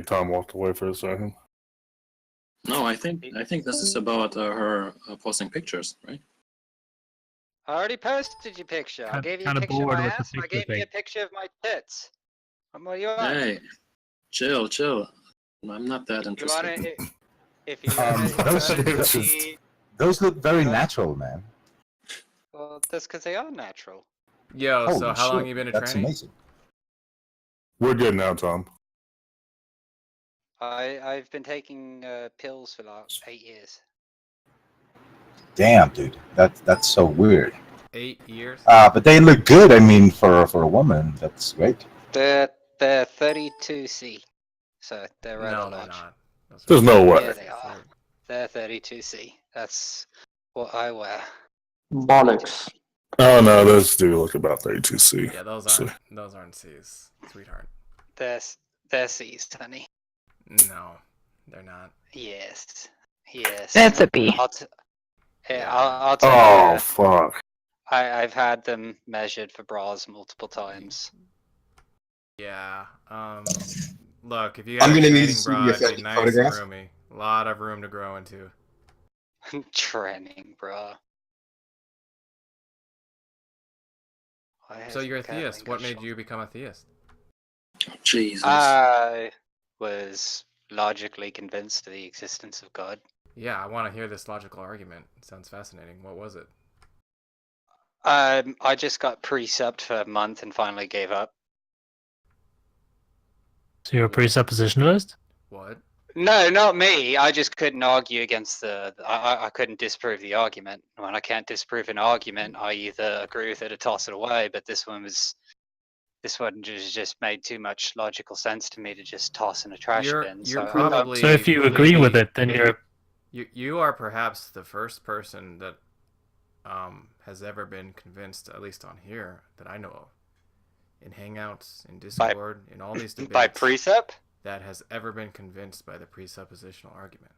Tom walked away for a second. No, I think this is about her posting pictures, right? I already posted your picture. I gave you a Kinda picture of bored my with the ass. I picture gave you a thing. picture of my tits. What do you want? Hey, chill. I'm not that You interested. want it? If you want it, Those look very natural, man. well, that's because they are natural. Yo, so Holy how long shit, you been in that's training? amazing. We're good now, Tom. I've been taking pills for like 8 years. Damn, dude, that's so weird. 8 years? But they look good. I mean, for a woman, that's great. They're 32C, so they're rather No, they're large. not. There's no way. Yeah, they are. They're 32C. That's what I wear. Bollocks. Oh no, those do look about 32C. Yeah, those aren't C's, sweetheart. They're C's, honey. No, they're not. Yes. Yes. That's a B. I'll tell Oh you. fuck. I've had them measured for bras multiple times. Yeah. Look, if you got I'm a gonna need training to see bra, the it'd be affected nice photograph. and roomy. A lot of room to grow into. Training, bro. So you're a theist. What made you become a theist? Jesus. I was logically convinced of the existence of God. Yeah, I want to hear this logical argument. It sounds fascinating. What was it? I just got precept for a month and finally gave up. So you're a presuppositionalist? What? No, not me. I just couldn't argue against I couldn't disprove the argument. When I can't disprove an argument, I either agree with it or toss it away. But this one just made too much logical sense to me to just toss in a trash bin. You're So probably. So if you agree with it, then you're... You are perhaps the first person that has ever been convinced, at least on here, that I know of, in Hangouts, in Discord, in all these debates, by precept, that has ever been convinced by the presuppositional argument.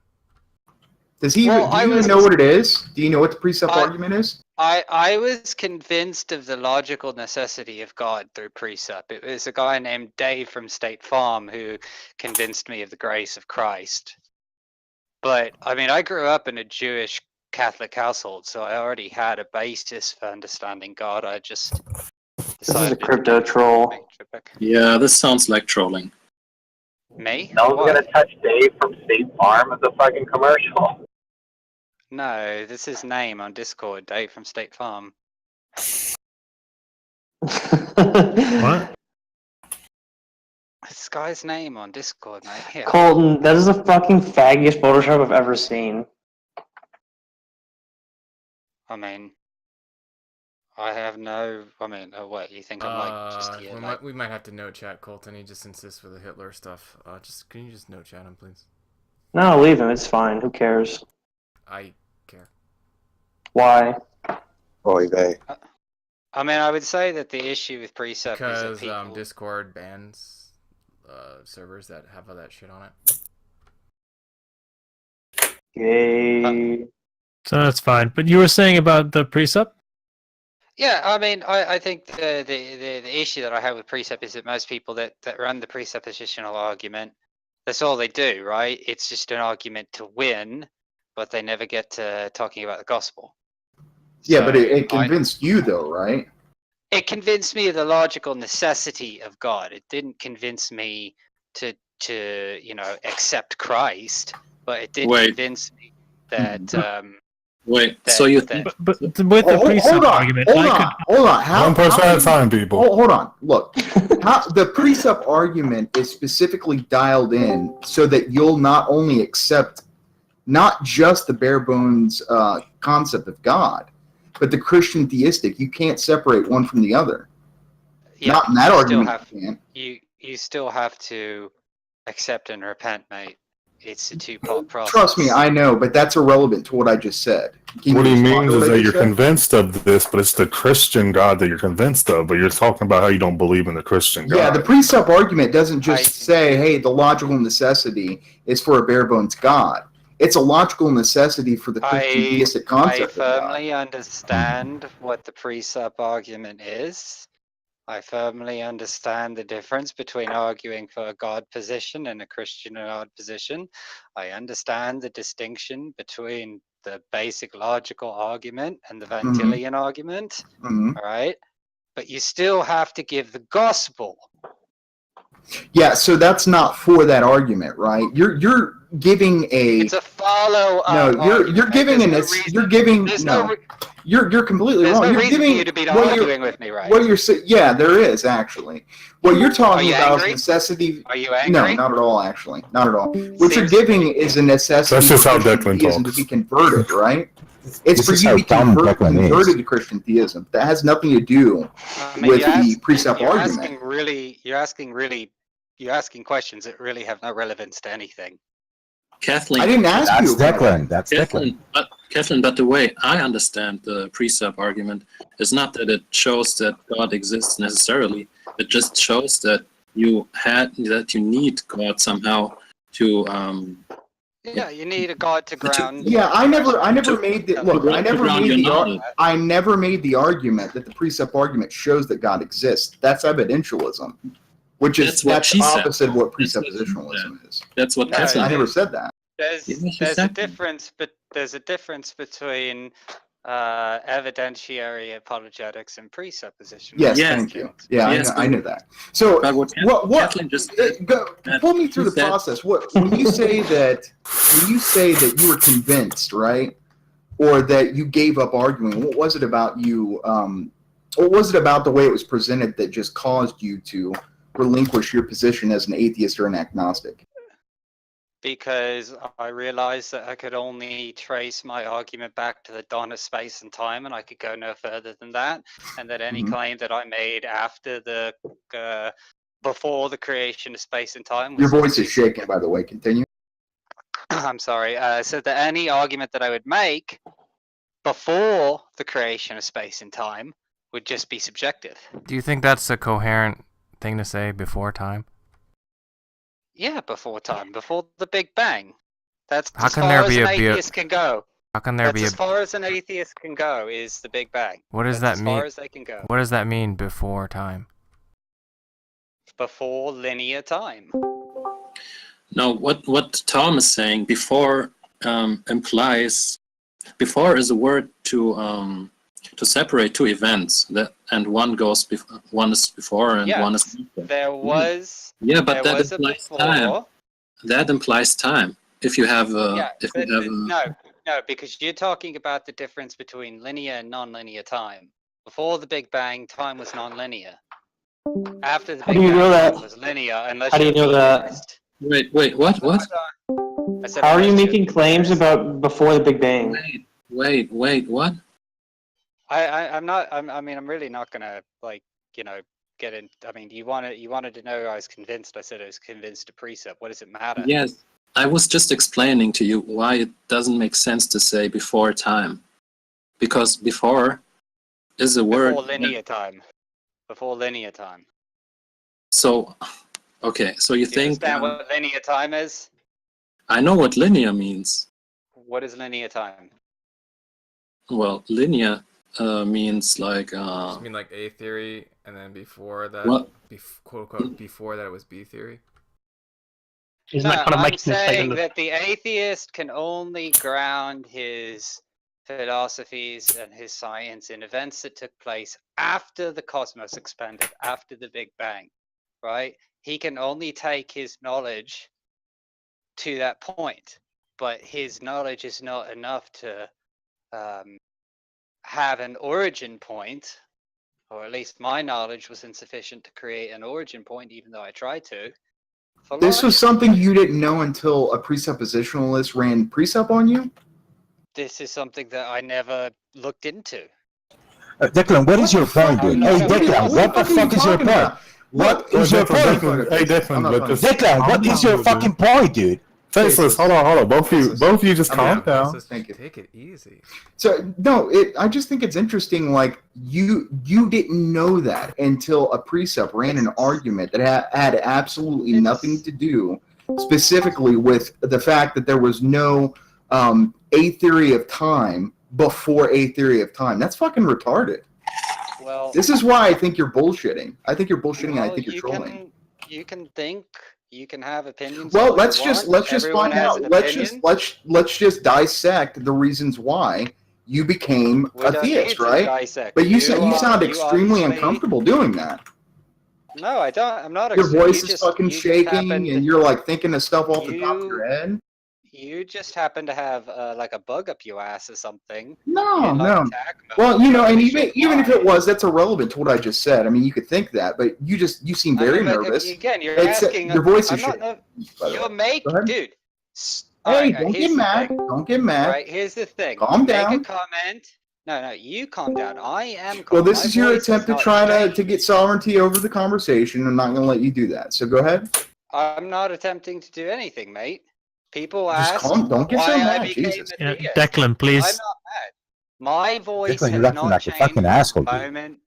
Does he? Well, do you even know what it is? Do you know what the precept argument is? I was convinced of the logical necessity of God through precept. It was a guy named Dave from State Farm who convinced me of the grace of Christ. But I mean, I grew up in a Jewish Catholic household, so I already had a basis for understanding God. I just This is a crypto troll. Yeah, this sounds like trolling. Me? No one's Why? gonna touch Dave from State Farm as a fucking commercial. No, this is name on Discord, Dave from State Farm. What? This guy's name on Discord, mate. Here. Colton, that is the fucking faggiest Photoshop I've ever seen. I mean, I have no. I mean, what you think I'm like? Just here, we might have to note chat Colton. He just insists for the Hitler stuff. Can you just note chat him, please? No, leave him. It's fine. Who cares? I care. Why? Oy vey. I mean, I would say that the issue with precept is that Because people... Discord bans servers that have all that shit on it. Gay. So that's fine. But you were saying about the precept? Yeah, I mean, I think the issue that I have with precept is that most people that run the presuppositional argument, that's all they do, right? It's just an argument to win, but they never get to talking about the gospel. Yeah, So but it convinced you, though, right? It convinced me of the logical necessity of God. It didn't convince me to accept Christ, but it did convince me that. So you think? But with the precept argument, hold on. One person at a time, people. Hold on. Look, the precept argument is specifically dialed in so that you'll not only accept not just the bare bones concept of God, but the Christian theistic. You can't separate one from the other. Yeah, not in that argument. You still have to accept and repent, mate. It's a two-part process. Trust me, I know, but that's irrelevant to what I just said. What he means is that you're convinced of this, but it's the Christian God that you're convinced of, but you're talking about how you don't believe in the Christian God. Yeah, the precept argument doesn't just say, hey, the logical necessity is for a bare bones God. It's a logical necessity for the Christian theistic concept. I firmly understand what the precept argument is. I firmly understand the difference between arguing for a God position and a Christian God position. I understand the distinction between the basic logical argument and the Van Tillian argument. Mhm. All right. But you still have to give the gospel. Yeah, so that's not for that argument, right? You're giving a It's a follow-up. no. You're giving an you're giving no. You're completely There's wrong. no You're reason giving for you to be what you're- arguing with me, right? What you're saying, yeah, there is actually. What you're talking you about angry? is necessity. Are you angry? No, not at all. Actually, not at all. What you're Seems- giving is a necessity That's just for how Christian Declan theism talks. to be converted, right? It's This for is you how to be dumb Declan is. converted to Christian theism. That has nothing to do I mean, with you're the precept you're argument. you're asking questions that really have no relevance to anything. Kathleen. I didn't ask That's you about Declan. That's Declan. Kathleen, but the way I understand the precept argument is not that it shows that God exists necessarily. It just shows that you need God somehow to Yeah, you need a God to ground. Yeah, I never made the look. I never ground your made the knowledge. I never made the argument that the precept argument shows that God exists. That's evidentialism, which is That's what she said. opposite of what That's what she presuppositionalism is. That's what No, Kathleen I did. never said that. There's Yeah, she there's a said that. difference, but there's a difference between evidentiary apologetics and presuppositional. Yes, Yes. thank you. Yeah, Yes, I knew that. So But what what Kathleen just said, pull me through the said- process. When you say that you were convinced, right, or that you gave up arguing, what was it about you? What was it about the way it was presented that just caused you to relinquish your position as an atheist or an agnostic? Because I realized that I could only trace my argument back to the dawn of space and time, and I could go no further than that, and that any Mhm. claim that I made after the before the creation of space and time was Your voice is shaking, by the way. Continue. I'm sorry. So that any argument that I would make before the creation of space and time would just be subjective. Do you think that's a coherent thing to say before time? Yeah, before time, before the Big Bang. That's How as can far there as be an a be a- atheist can go. How can there That's be a as far as an atheist can go is the Big Bang. what does That's that as far mean? as they can go. What does that mean before time? Before linear time. no, what Tom is saying before implies before is a word to separate two events that and one is before and Yeah, one is after. There was Yeah, but there that was a implies before. time. That implies time. If you have Yeah, if but you have no, because you're talking about the difference between linear and non-linear time. Before the Big Bang, time was non-linear. After the How Big do you Bang, know that? time was linear. Unless How do you you're know a that? theorist. wait, what? I said How are you unless you're making a claims theorist. about before the Big Bang? Wait, what? I'm not. I mean, I'm really not gonna get in. I mean, you wanted to know I was convinced. I said I was convinced to precept. What does it matter? Yes, I was just explaining to you why it doesn't make sense to say before time, because before is a word. Before linear time. Before linear time. So, okay, so you Do you think understand what linear time is? I know what linear means. What is linear time? Well, linear means like I mean like A theory, and then before that, What? quote unquote, before that it was B theory. He's No, not gonna I'm make a mistake saying in the that the atheist can only ground his philosophies and his science in events that took place after the cosmos expanded, after the Big Bang, right? He can only take his knowledge to that point, but his knowledge is not enough to have an origin point, or at least my knowledge was insufficient to create an origin point, even though I tried to. for This was logic. something you didn't know until a presuppositionalist ran precept on you? This is something that I never looked into. Declan, what is your point, dude? Hey, Declan, what the fuck is your point? What is your point? Hey, Declan, but this, Declan, what is your fucking point, dude? Faceless, hold on. Both of you just I'm calm out. down. Just Thank you. Take it easy. So no, I just think it's interesting. Like you didn't know that until a precept ran an argument that had absolutely nothing to do specifically with the fact that there was no a theory of time before a theory of time. That's fucking retarded. Well, This is why I think you're bullshitting. I think you're bullshitting, and I well, think you're trolling. you can think, you can have opinions. Well, all you let's just want. Everyone find has out. an Let's opinion. just dissect the reasons why you became We a don't theist, need to right? dissect. But you sound You extremely obviously- uncomfortable doing that. No, I don't. I'm not. Your you voice is just- fucking you just shaking, happened- and you're like thinking of stuff off the top of your head. You just happen to have like a bug up your ass or something. No, in, like, no. attack mode. Well, you know, and Probably even if should it was, that's irrelevant to what I just said. I mean, you could think that, but you seem I very mean, but nervous. Again, you're Except asking. your voice is I'm shaking. not. by the You're way. making, Go ahead. dude. Hey, don't get mad. Thing. Don't get mad. Right, here's the thing. Calm Make down. a comment. No, you calm down. I am calm. Well, this My is your voice attempt to not try to changed. get sovereignty over the conversation. I'm not going to let you do that. So go ahead. I'm not attempting to do anything, mate. People Just ask calm. Don't get why so I mad. became Jesus. a theist. Declan, I'm please. not mad. My voice Declan, you're has acting not like a changed fucking asshole, the dude. moment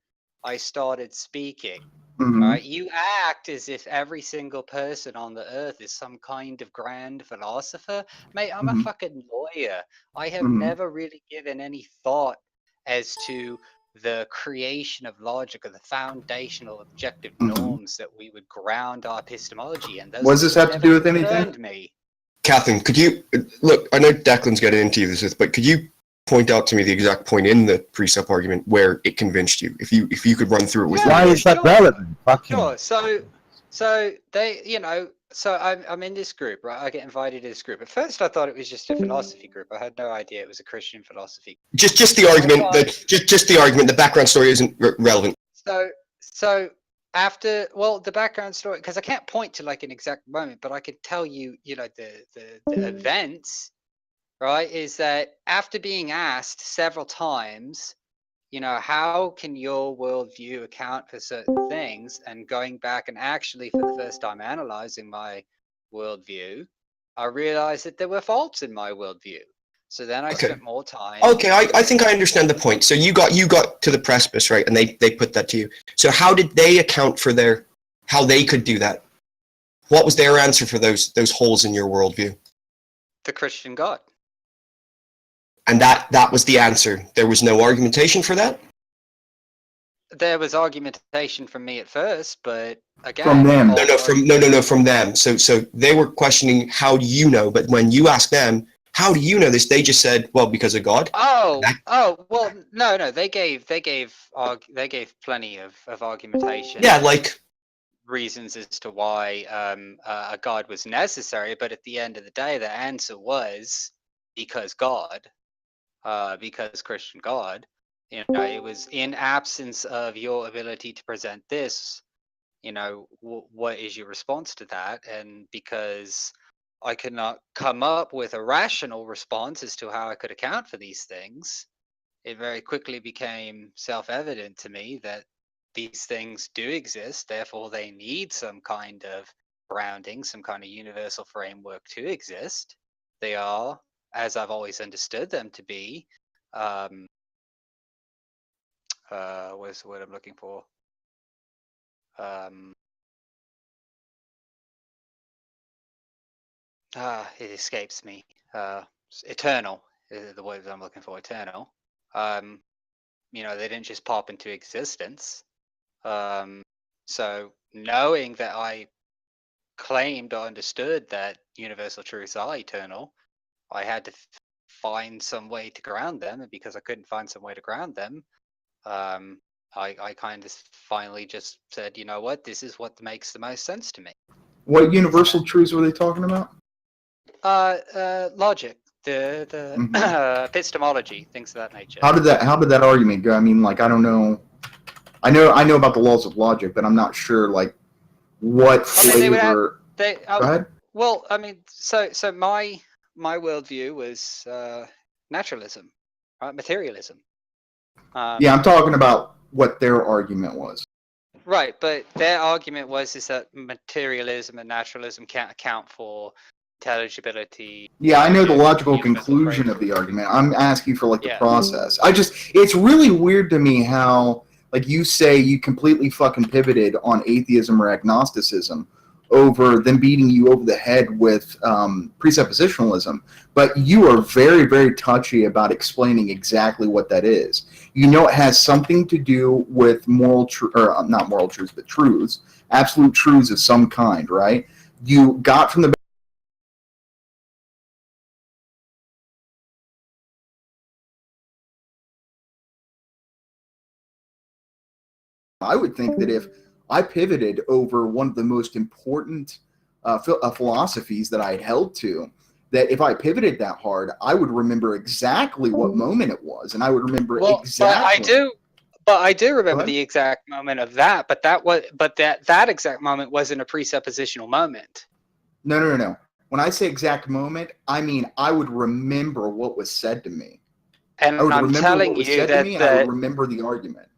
I started speaking. Mhm. Right? You act as if every single person on the earth is some kind of grand philosopher. Mate, I'm a Mhm. fucking lawyer. I have Mhm. never really given any thought as to the creation of logic or the foundational objective Mhm. norms that we would ground our epistemology in. Those What does this things have to never do with anything? concerned me. Kathleen, could you look? I know Declan's getting into this, but could you point out to me the exact point in the precept argument where it convinced you? If you could run through it with Yeah, me. Why is that sure. relevant? Fucking. Sure. So they, so I'm in this group, right? I get invited to this group. At first, I thought it was just a philosophy group. I had no idea it was a Christian philosophy. Just the argument that just the argument. The background story isn't relevant. So after, well, the background story, because I can't point to like an exact moment, but I could tell you, the events, right? Is that after being asked several times, how can your worldview account for certain things? And going back and actually for the first time analyzing my worldview, I realized that there were faults in my worldview. So then I Okay. spent more time. Okay, I think I understand the point. So you got to the precipice, right? And they put that to you. So how did they account for how they could do that? What was their answer for those holes in your worldview? The Christian God. And that was the answer. There was no argumentation for that? There was argumentation from me at first, but again, From them. No, from them. So they were questioning, how do you know? But when you asked them, how do you know this? They just said, well, because of God. Oh, well, no. They gave plenty of argumentation. Yeah, like reasons as to why a God was necessary, but at the end of the day, the answer was because God, because Christian God. It was in absence of your ability to present this. What is your response to that? And because I could not come up with a rational response as to how I could account for these things, it very quickly became self-evident to me that these things do exist, therefore they need some kind of grounding, some kind of universal framework to exist. They are, as I've always understood them to be, what's the word I'm looking for? It escapes me. Eternal is the word that I'm looking for. Eternal. They didn't just pop into existence. So knowing that I claimed or understood that universal truths are eternal, I had to find some way to ground them, and because I couldn't find some way to ground them, I kind of finally just said, you know what, this is what makes the most sense to me. What universal truths were they talking about? Logic, the epistemology, things of that nature. How did that argument go? I mean, like, I don't know. I know about the laws of logic, but I'm not sure like what flavor. Go ahead. Well, I mean, so my worldview was naturalism, right? Materialism. Yeah, I'm talking about what their argument was. Right, but their argument is that materialism and naturalism can't account for intelligibility. Yeah, I know the logical conclusion of the argument. I'm asking for like the process. It's really weird to me how, like, you say you completely fucking pivoted on atheism or agnosticism over them beating you over the head with presuppositionalism, but you are very, very touchy about explaining exactly what that is. You know, it has something to do with moral or not moral truths, but truths, absolute truths of some kind, right? You got from the I would think that if I pivoted over one of the most important philosophies that I had held to, that if I pivoted that hard, I would remember exactly what moment it was, and I would remember exactly. But I do remember ahead. the exact moment of that. But that exact moment wasn't a presuppositional moment. No. When I say exact moment, I mean I would remember what was said to me. And I would I'm remember telling what was you said to me, and I would remember the argument.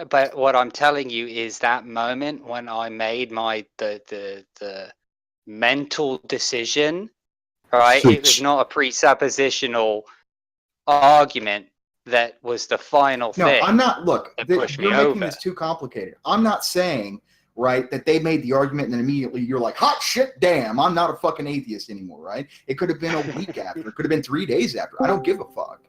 But what I'm telling you is that moment when I made the mental decision, right? It was not a presuppositional argument that was the final No, thing. I'm not. Look, that pushed me you're making over. this too complicated. I'm not saying, right, that they made the argument and then immediately you're like, hot shit, damn, I'm not a fucking atheist anymore, right? It could have been a week after. It could have been 3 days after. I don't give a fuck.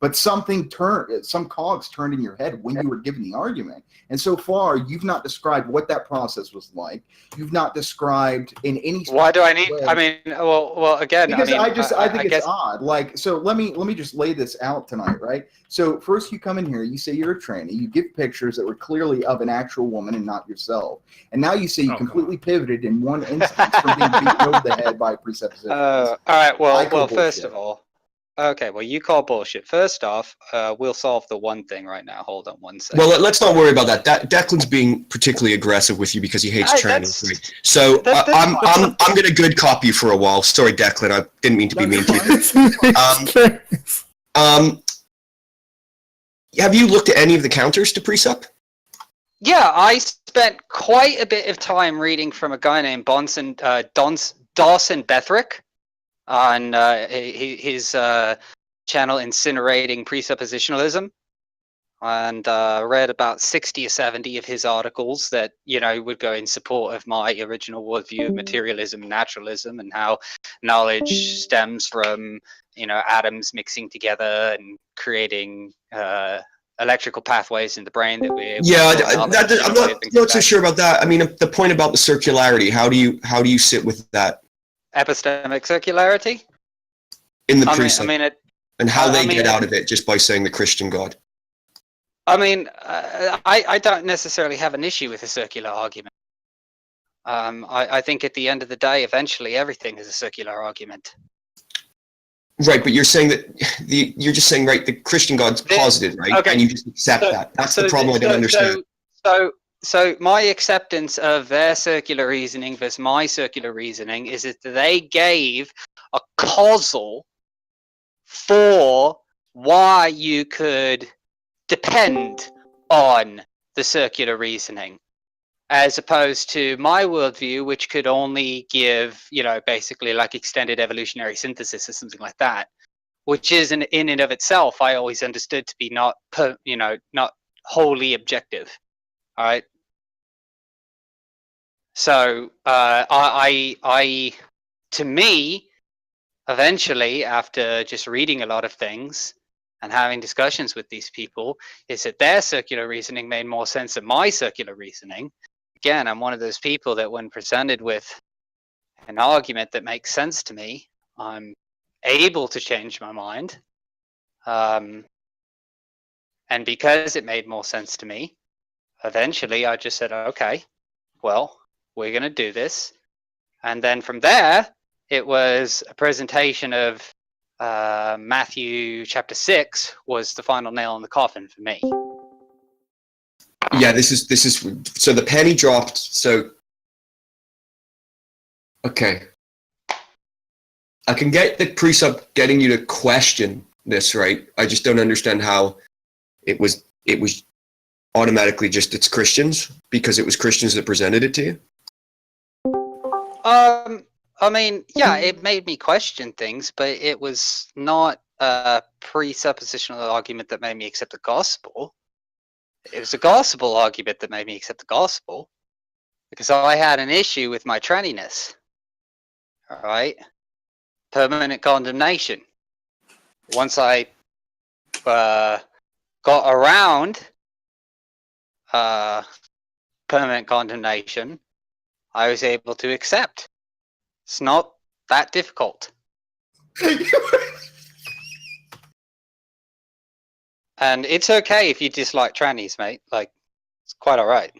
But something turned, some cogs turned in your head when you were given the argument. And so far, you've not described what that process was like. You've not described in any. Why do I need? way. I mean, well, again, Because I mean, I think I it's guess, odd. Like, so let me just lay this out tonight, right? So first you come in here, you say you're a tranny, you give pictures that were clearly of an actual woman and not yourself, and now you say you completely pivoted in one instance from being beaten over the head by presuppositions. all right. Well, first bullshit. of all, okay. Well, you call bullshit. First off, we'll solve the one thing right now. Hold on one second. Well, let's not worry about that. Declan's being particularly aggressive with you because he hates trannies. Right? So I'm going to good cop you for a while. Sorry, Declan. I didn't mean to be mean to you. Have you looked at any of the counters to Presup? Yeah, I spent quite a bit of time reading from a guy named Dawson Bethrick on his channel Incinerating Presuppositionalism, and read about 60 or 70 of his articles that, you know, would go in support of my original worldview of materialism and naturalism, and how knowledge stems from, you know, atoms mixing together and creating electrical pathways in the brain that we're I'm not so sure about that. I mean, the point about the circularity, how do you sit with that? Epistemic circularity? In the Presup. And how they get out of it just by saying the Christian God. I mean, I don't necessarily have an issue with a circular argument. I think at the end of the day, eventually everything is a circular argument. Right, but you're saying that you're just saying, right, the Christian God's posited, right? Okay. And you just accept that. That's the problem I don't understand. So my acceptance of their circular reasoning versus my circular reasoning is that they gave a causal for why you could depend on the circular reasoning, as opposed to my worldview, which could only give, you know, basically like extended evolutionary synthesis or something like that, which is in and of itself, I always understood to be not wholly objective. All right. So to me, eventually, after just reading a lot of things and having discussions with these people, is that their circular reasoning made more sense than my circular reasoning. Again, I'm one of those people that when presented with an argument that makes sense to me, I'm able to change my mind. And because it made more sense to me, eventually I just said, okay, well, we're going to do this. And then from there, it was a presentation of Matthew chapter 6 was the final nail in the coffin for me. Yeah, this is so the penny dropped. So okay, I can get the Presup getting you to question this, right? I just don't understand how it was automatically just it's Christians because it was Christians that presented it to you. I mean, yeah, it made me question things, but it was not a presuppositional argument that made me accept the gospel. It was a gospel argument that made me accept the gospel. because I had an issue with my tranniness. All right, permanent condemnation. Once I got around permanent condemnation, I was able to accept. It's not that difficult. And it's okay if you dislike trannies, mate. Like, it's quite alright.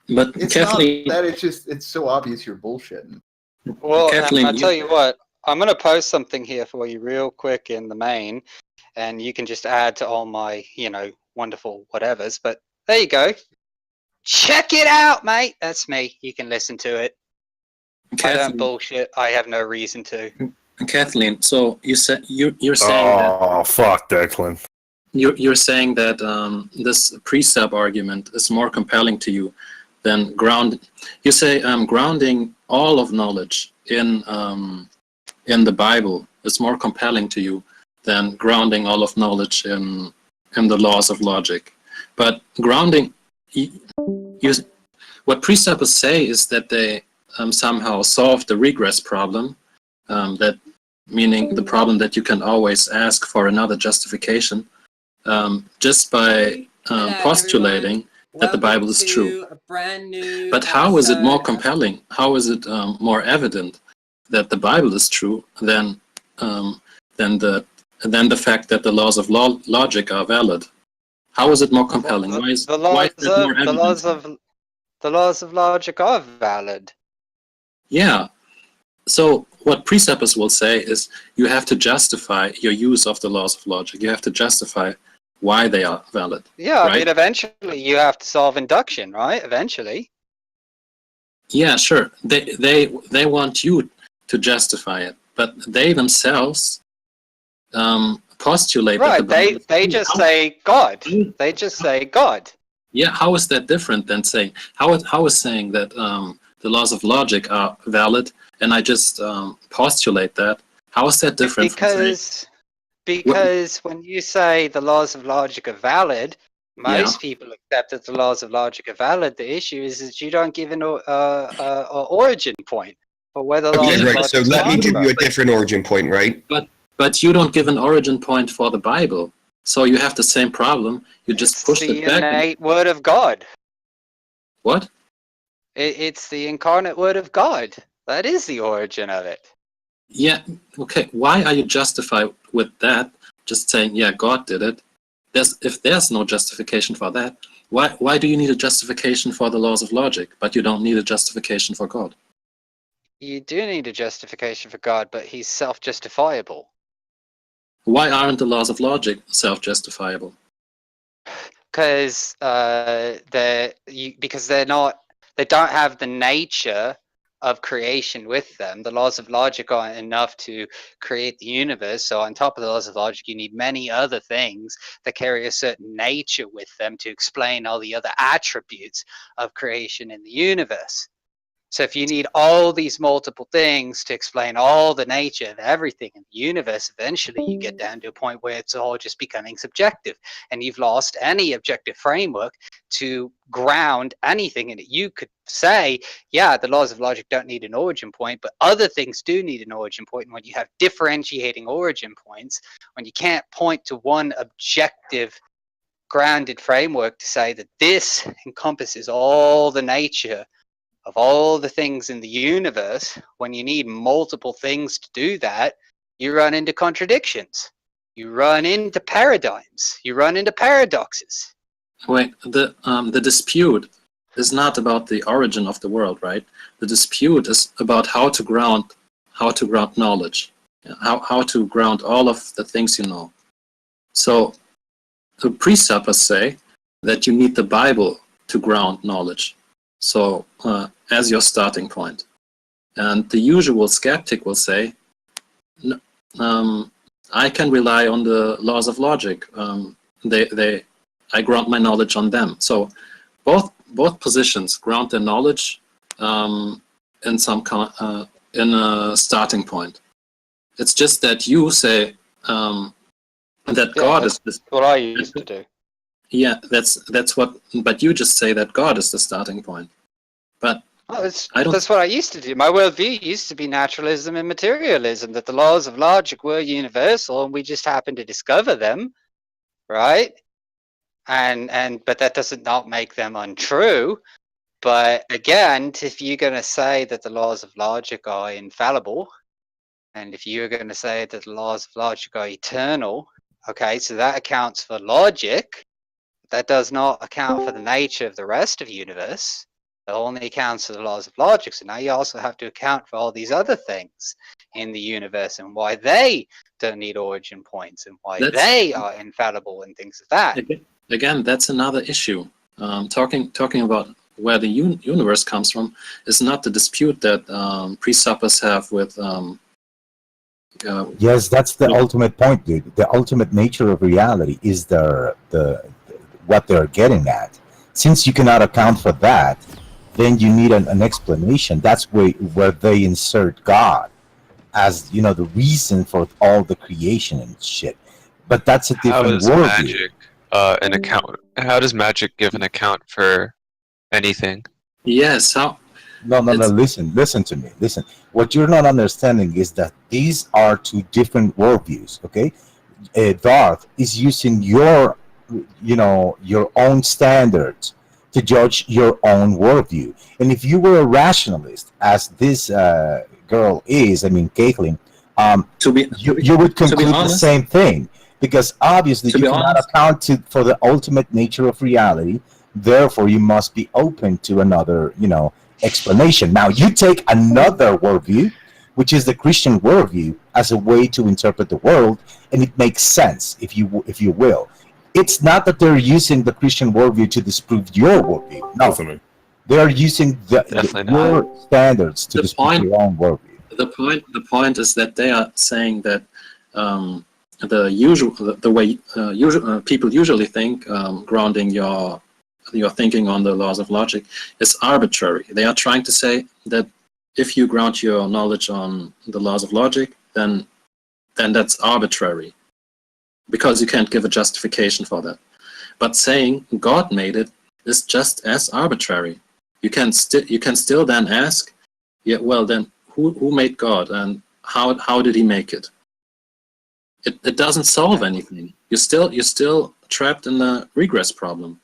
But It's Kathleen, not that, it's so obvious you're bullshitting. Well, Kathleen, I'll tell you what, I'm going to post something here for you real quick in the main, and you can just add to all my, wonderful whatevers. But there you go. Check it out, mate. That's me. You can listen to it. I don't Kathleen, bullshit. I have no reason to. Kathleen. So you said you're saying that Oh, fuck, Declan. you're saying that this precept argument is more compelling to you than You say grounding all of knowledge in the Bible is more compelling to you than grounding all of knowledge in the laws of logic. But grounding, what precepts say is that they somehow solve the regress problem, that meaning the problem that you can always ask for another justification, just by postulating that the Bible is true. But how is it more compelling? How is it more evident that the Bible is true than the fact that the laws of logic are valid? How is it more compelling? Why is it more evident? The laws of logic are valid. Yeah. So what precepts will say is you have to justify your use of the laws of logic. You have to justify why they are valid. Yeah, right? I mean, eventually you have to solve induction, right? Eventually. Yeah, sure. They want you to justify it, but they themselves postulate Right, that the Bible they just say God. They just say God. Yeah, how is that different than saying how is saying that the laws of logic are valid and I just postulate that? How is that different from saying, Because when you say the laws of logic are valid, Yeah. most people accept that the laws of logic are valid. The issue is that you don't give an origin point for whether laws Okay, of right. logic So let me are give you a valid. different origin point, right? but you don't give an origin point for the Bible, so you have the same problem. You just push the it back. innate word of God. What? It's the incarnate word of God. That is the origin of it. Yeah. Okay. Why are you justified with that? Just saying, yeah, God did it. If there's no justification for that, why do you need a justification for the laws of logic, but you don't need a justification for God? You do need a justification for God, but he's self-justifiable. Why aren't the laws of logic self-justifiable? Because they don't have the nature of creation with them. The laws of logic aren't enough to create the universe. So on top of the laws of logic, you need many other things that carry a certain nature with them to explain all the other attributes of creation in the universe. So if you need all these multiple things to explain all the nature of everything in the universe, eventually you get down to a point where it's all just becoming subjective, and you've lost any objective framework to ground anything in it. You could say, yeah, the laws of logic don't need an origin point, but other things do need an origin point. And when you have differentiating origin points, when you can't point to one objective grounded framework to say that this encompasses all the nature of all the things in the universe, when you need multiple things to do that, you run into contradictions. You run into paradigms. You run into paradoxes. Wait, the dispute is not about the origin of the world, right? The dispute is about how to ground knowledge, how to ground all of the things you know. So the precepts say that you need the Bible to ground knowledge. So as your starting point. And the usual skeptic will say, I can rely on the laws of logic. I ground my knowledge on them. So both positions ground their knowledge in a starting point. It's just that you say that God is this. What I used to do. Yeah, that's what. But you just say that God is the starting point. But Oh, I don't. that's what I used to do. My worldview used to be naturalism and materialism, that the laws of logic were universal and we just happened to discover them, right? But that doesn't not make them untrue. But again, if you're going to say that the laws of logic are infallible, and if you're going to say that the laws of logic are eternal, okay, so that accounts for logic. That does not account for the nature of the rest of the universe. It only accounts for the laws of logic. So now you also have to account for all these other things in the universe and why they don't need origin points and why they are infallible and things of that. Again, that's another issue. Talking about where the universe comes from is not the dispute that pre-suppers have with. Yes, that's the ultimate point, dude. The ultimate nature of reality is the what they're getting at. Since you cannot account for that, then you need an explanation. That's where they insert God as, you know, the reason for all the creation and shit. But that's a different worldview. An account? How does magic give an account for anything? Yes. How? No. Listen to me. Listen. What you're not understanding is that these are two different worldviews. Okay, Darth is using your own standards to judge your own worldview. And if you were a rationalist, as this girl is, I mean, Kathleen, you would conclude the same thing, because obviously you cannot account for the ultimate nature of reality. Therefore, you must be open to another, explanation. Now, you take another worldview, which is the Christian worldview, as a way to interpret the world, and it makes sense, if you will. It's not that they're using the Christian worldview to disprove your worldview. No, they are using your standards to disprove your own worldview. The point is that they are saying that the way people usually think, grounding your thinking on the laws of logic, is arbitrary. They are trying to say that if you ground your knowledge on the laws of logic, then that's arbitrary, because you can't give a justification for that. But saying God made it is just as arbitrary. You can still then ask, yeah, well then who made God and how did he make it? It doesn't solve anything. You're still trapped in the regress problem.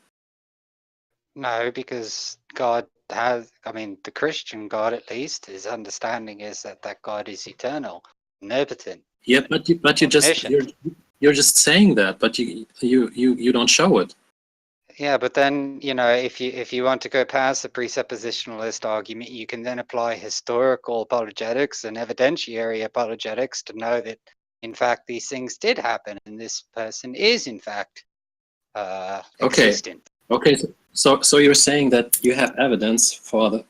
No, because God has, the Christian God, at least, his understanding is that God is eternal, omnipotent. Yeah, but you're just saying that, but you don't show it. Yeah, but then, if you want to go past the presuppositionalist argument, you can then apply historical apologetics and evidentiary apologetics to know that, in fact, these things did happen, and this person is, in fact, existent. Okay. So you're saying that you have evidence for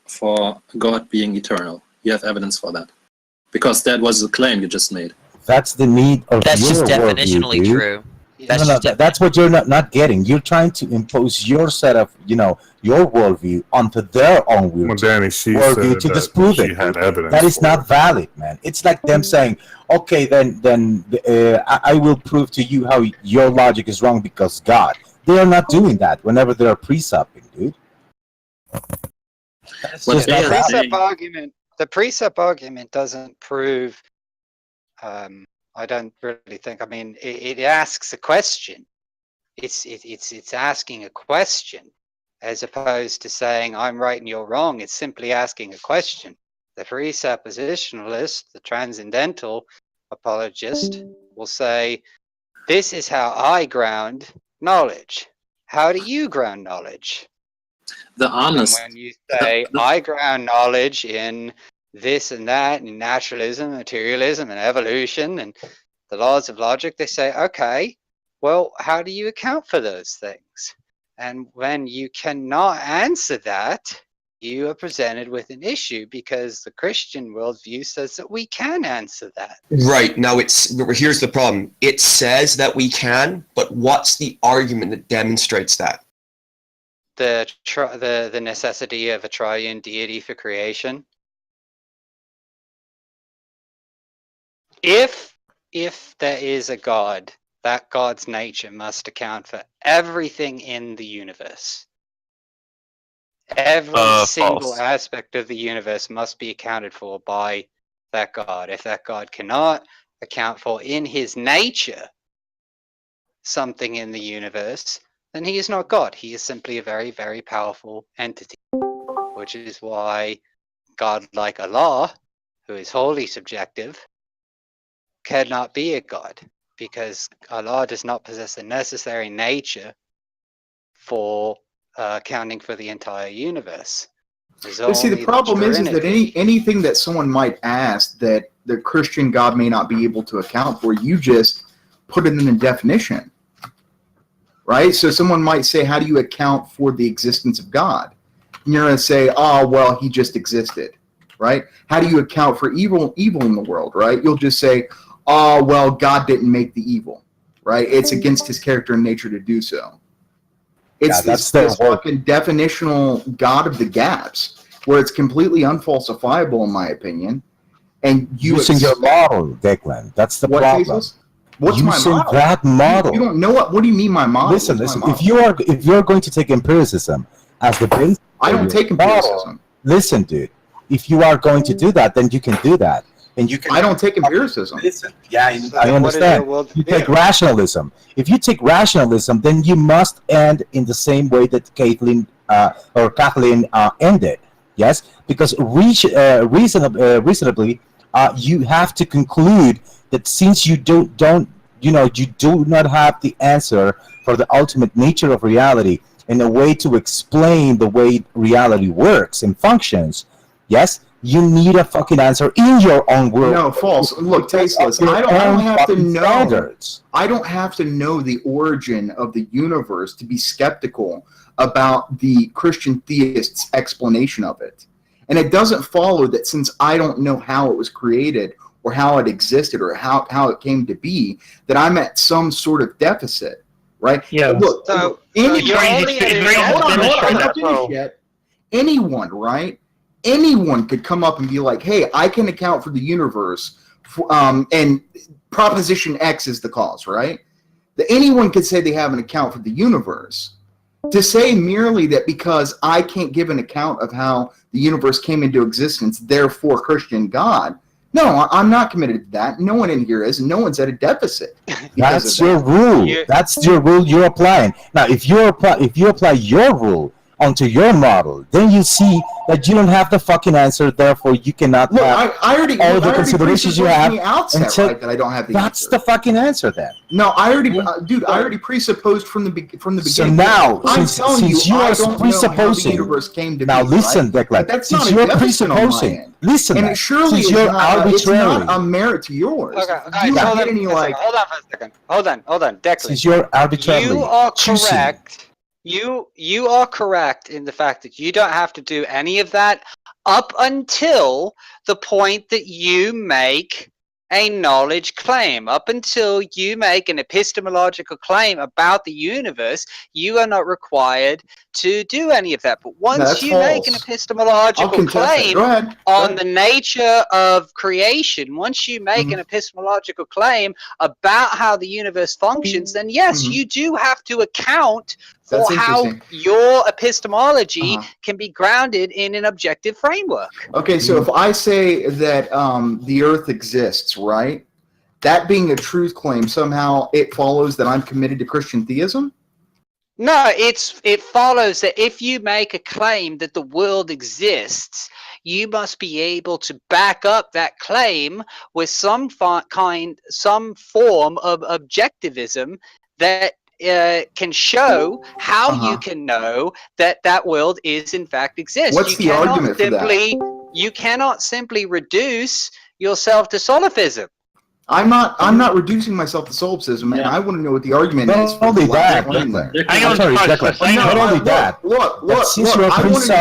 God being eternal. You have evidence for that, because that was the claim you just made. That's the need of That's your just worldview, definitionally dude. true. That's what you're not getting. You're trying to impose your set of, your worldview onto their own worldview to disprove it. That is not valid, man. It's like them saying, okay, then I will prove to you how your logic is wrong because God. They are not doing that whenever they are presupping, dude. The precept argument doesn't prove. I don't really think. It asks a question. It's asking a question, as opposed to saying I'm right and you're wrong. It's simply asking a question. The presuppositionalist, the transcendental apologist, will say, "This is how I ground knowledge. How do you ground knowledge?" The honest. And when you say I ground knowledge in this and that, and naturalism, materialism, and evolution, and the laws of logic, they say, okay, well, how do you account for those things? And when you cannot answer that, you are presented with an issue, because the Christian worldview says that we can answer that. Right. Now, here's the problem. It says that we can, but what's the argument that demonstrates that? The necessity of a triune deity for creation. If there is a God, that God's nature must account for everything in the universe. Every single False. aspect of the universe must be accounted for by that God. If that God cannot account for in his nature something in the universe, then he is not God. He is simply a very, very powerful entity, which is why God like Allah, who is wholly subjective, cannot be a God, because Allah does not possess the necessary nature for accounting for the entire universe. But see, the problem is that anything that someone might ask that the Christian God may not be able to account for, you just put it in a definition, right? So someone might say, how do you account for the existence of God? And you're going to say, oh, well, he just existed, right? How do you account for evil in the world, right? You'll just say, oh, well, God didn't make the evil, right? It's against his character and nature to do so. It's this fucking definitional God of the gaps, where it's completely unfalsifiable, in my opinion. And using your model, Declan. That's the problem. Jesus? What's using my model? That model. You don't know what do you mean my model? Listen. If you're going to take empiricism as the base, I don't take empiricism. Listen, dude. If you are going to do that, then you can do that. And you can. I don't take empiricism. Listen, yeah, I understand. You take rationalism. If you take rationalism, then you must end in the same way that Kathleen ended. Yes, because reasonably, you have to conclude that since you do not have the answer for the ultimate nature of reality and a way to explain the way reality works and functions, yes, you need a fucking answer in your own world. No, false. Look, tasteless. I don't have to know. Standards. I don't have to know the origin of the universe to be skeptical about the Christian theist's explanation of it. And it doesn't follow that since I don't know how it was created or how it existed or how it came to be, that I'm at some sort of deficit, right? Yeah. Look, hold on, yet. Anyone, right? Anyone could come up and be like, hey, I can account for the universe, and proposition X is the cause, right? That anyone could say they have an account for the universe. To say merely that because I can't give an account of how the universe came into existence, therefore Christian God, no, I'm not committed to that. No one in here is. No one's at a deficit. That's your rule. That's your rule you're applying. Now, if you apply your rule onto your model, then you see that you don't have the fucking answer, therefore you cannot have all the considerations you have until right, that I don't have the that's answer. The fucking answer then. No, I already presupposed from the beginning. So now, since you are presupposing, the universe came to now be, listen, right? Declan, that's since not you're presupposing, listen, and it surely is not, it's not a merit to yours. Okay, hold on for a second. Hold on, Declan. Since you're arbitrarily You are correct. You are correct in the fact that you don't have to do any of that up until the point that you make a knowledge claim. Up until you make an epistemological claim about the universe, you are not required to do any of that. But once you make an epistemological claim on the nature of creation, once you make an epistemological claim about how the universe functions, then yes, you do have to account for how your epistemology can be grounded in an objective framework. Okay, so if I say that the Earth exists, right? That being a truth claim, somehow it follows that I'm committed to Christian theism? No, it follows that if you make a claim that the world exists, you must be able to back up that claim with some form of objectivism that can show how you can know that world is in fact exists. What's the argument for that? You cannot simply reduce yourself to solipsism. I'm not reducing myself to solipsism, and I want to know what the argument is. Not only that, Look, I want to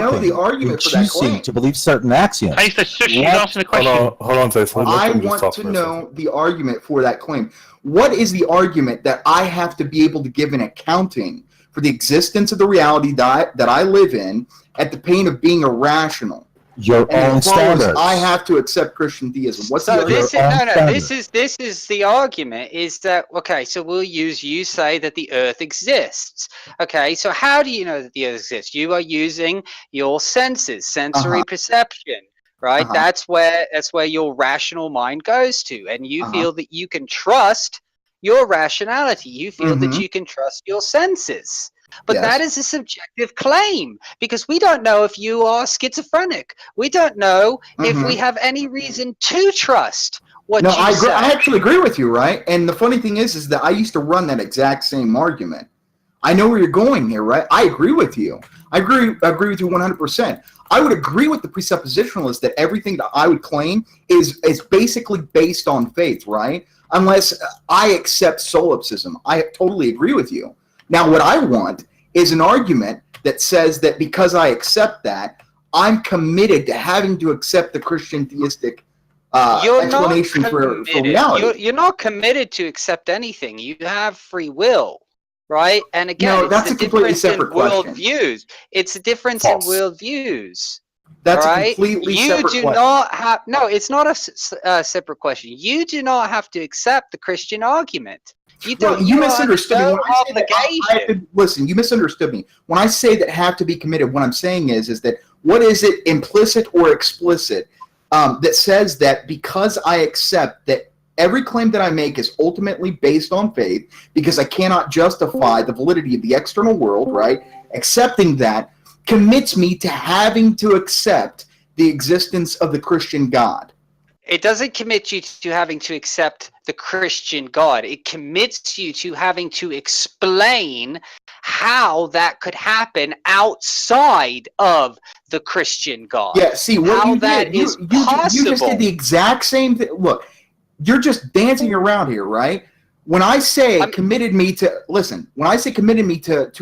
know the argument for that claim. To believe certain axioms. Hold on, Tyson. I want to know the argument for that claim. What is the argument that I have to be able to give an accounting for the existence of the reality that I live in at the pain of being irrational? Your and own it follows standards. I have to accept Christian theism. What's So the this argument? is this is the argument is that okay, so we'll use you say that the earth exists. Okay, so how do you know that the earth exists? You are using your senses, sensory perception, right? That's where your rational mind goes to, and you feel that you can trust your rationality. You feel that you can trust your senses. But that is a subjective claim because we don't know if you are schizophrenic. We don't know if we have any reason to trust what you say. I actually agree with you, right? And the funny thing is that I used to run that exact same argument. I know where you're going here, right? I agree with you. I agree with you 100%. I would agree with the presuppositionalist that everything that I would claim is basically based on faith, right? Unless I accept solipsism. I totally agree with you. Now, what I want is an argument that says that because I accept that, I'm committed to having to accept the Christian theistic explanation for reality. You're not committed to accept anything. You have free will, right? And again, that's a completely separate question. Worldviews. It's a difference in worldviews. That's right? a completely separate question. You do not have. No, it's not a separate question. You do not have to accept the Christian argument. You don't. Well, you misunderstood me. When I say that I have to, listen, you misunderstood me. When I say that have to be committed, what I'm saying is that what is it, implicit or explicit, that says that because I accept that every claim that I make is ultimately based on faith, because I cannot justify the validity of the external world, right? Accepting that commits me to having to accept the existence of the Christian God. It doesn't commit you to having to accept the Christian God. It commits you to having to explain how that could happen outside of the Christian God. Yeah, see, what you did, you just did the exact same thing. Look, you're just dancing around here, right? When I say committed me to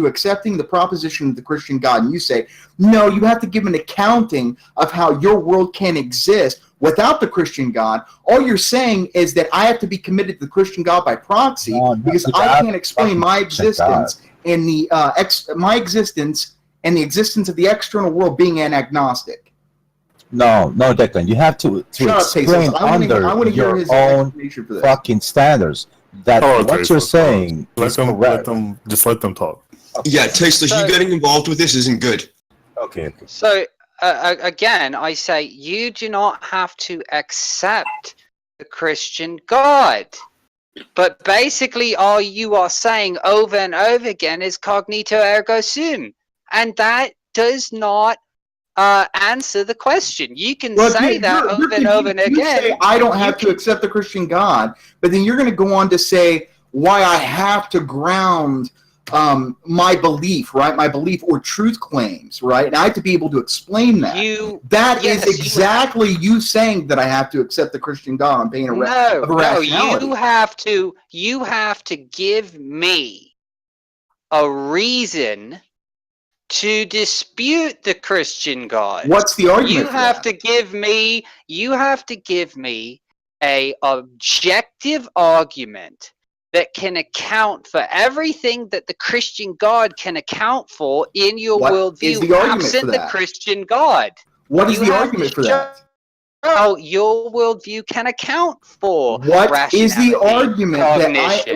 accepting the proposition of the Christian God, and you say, no, you have to give an accounting of how your world can exist without the Christian God, all you're saying is that I have to be committed to the Christian God by proxy because I can't explain my existence and the existence of the external world being an agnostic. No, Declan, you have to explain under your own fucking standards that what you're saying is correct. Just let them talk. Yeah, Tasteless, you getting involved with this isn't good. Okay. So, again, I say you do not have to accept the Christian God. But basically, all you are saying over and over again is cognito ergo sum. And that does not answer the question. You can say that over and over again. You say I don't have to accept the Christian God, but then you're going to go on to say why I have to ground my belief, right? My belief or truth claims, right? And I have to be able to explain that. That is exactly you saying that I have to accept the Christian God on pain of rationality. You have to give me a reason to dispute the Christian God. What's the argument? You have to give me a objective argument that can account for everything that the Christian God can account for in your worldview, absent the Christian God. What is the argument for that? How your worldview can account for what is the argument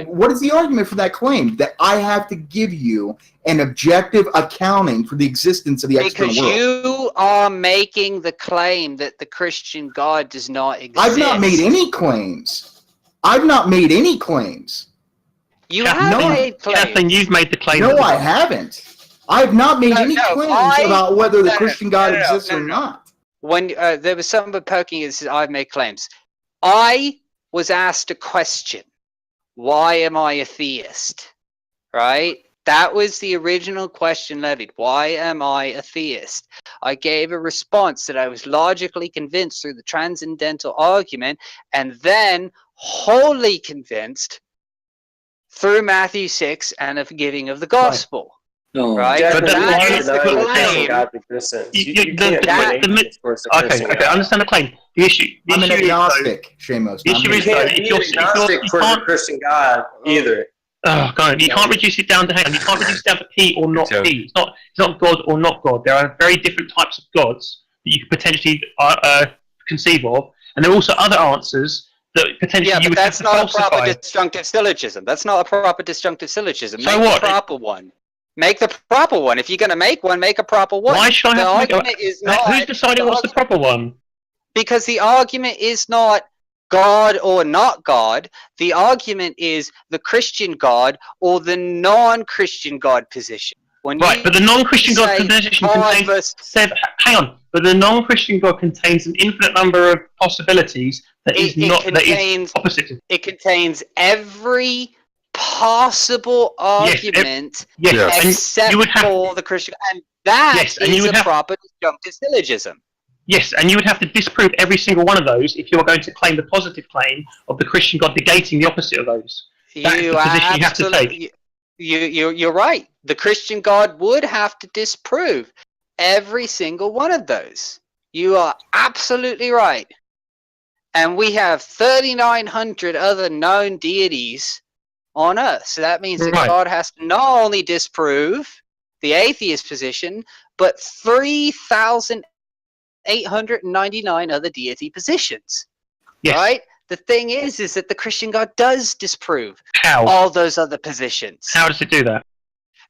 what is the argument for that claim that I have to give you an objective accounting for the existence of the external world? Because you are making the claim that the Christian God does not exist. I've not made any claims. You have made claims. Kathleen, you've made the claim. No, I haven't. I have not made any claims about whether the Christian God exists or not. When there was someone poking and said, I've made claims. I was asked a question. Why am I a theist? Right? That was the original question levied. Why am I a theist? I gave a response that I was logically convinced through the transcendental argument, and then wholly convinced through Matthew 6 and a forgiving of the gospel. Right? But that's the claim. Okay, I understand the claim. The issue. I'm an agnostic, Seamus. The issue is if you're agnostic for the Christian God either. Oh God! You can't reduce it down to hang on. You can't reduce it down to P or not P. It's not God or not God. There are very different types of gods. that you could potentially conceive of, and there are also other answers that potentially Yeah, you but would that's have to not a proper falsify. disjunctive syllogism. That's not a proper disjunctive syllogism. So Make what? the proper one. Make the proper one. If you're going to make one, make a proper one. Why should I The have to make argument is not. Who's deciding what's the proper one? Because the argument is not God or not God. The argument is the Christian God or the non-Christian God position. When Right, but the non-Christian God say position God contains. versus- Hang on, but the non-Christian God contains an infinite number of possibilities that is opposite. It contains every possible argument Yes, except you would have, for the Christian, and that Yes, and is you would a have- proper disjunctive syllogism. Yes, and you would have to disprove every single one of those if you are going to claim the positive claim of the Christian God negating the opposite of those. That is the position you have to take. You're right. The Christian God would have to disprove every single one of those. You are absolutely right. And we have 3,900 other known deities on Earth. So that means that God has to not only disprove the atheist position, but 3,899 other deity positions. Yes. Right? The thing is that the Christian God does disprove How? all those other positions. How does it do that?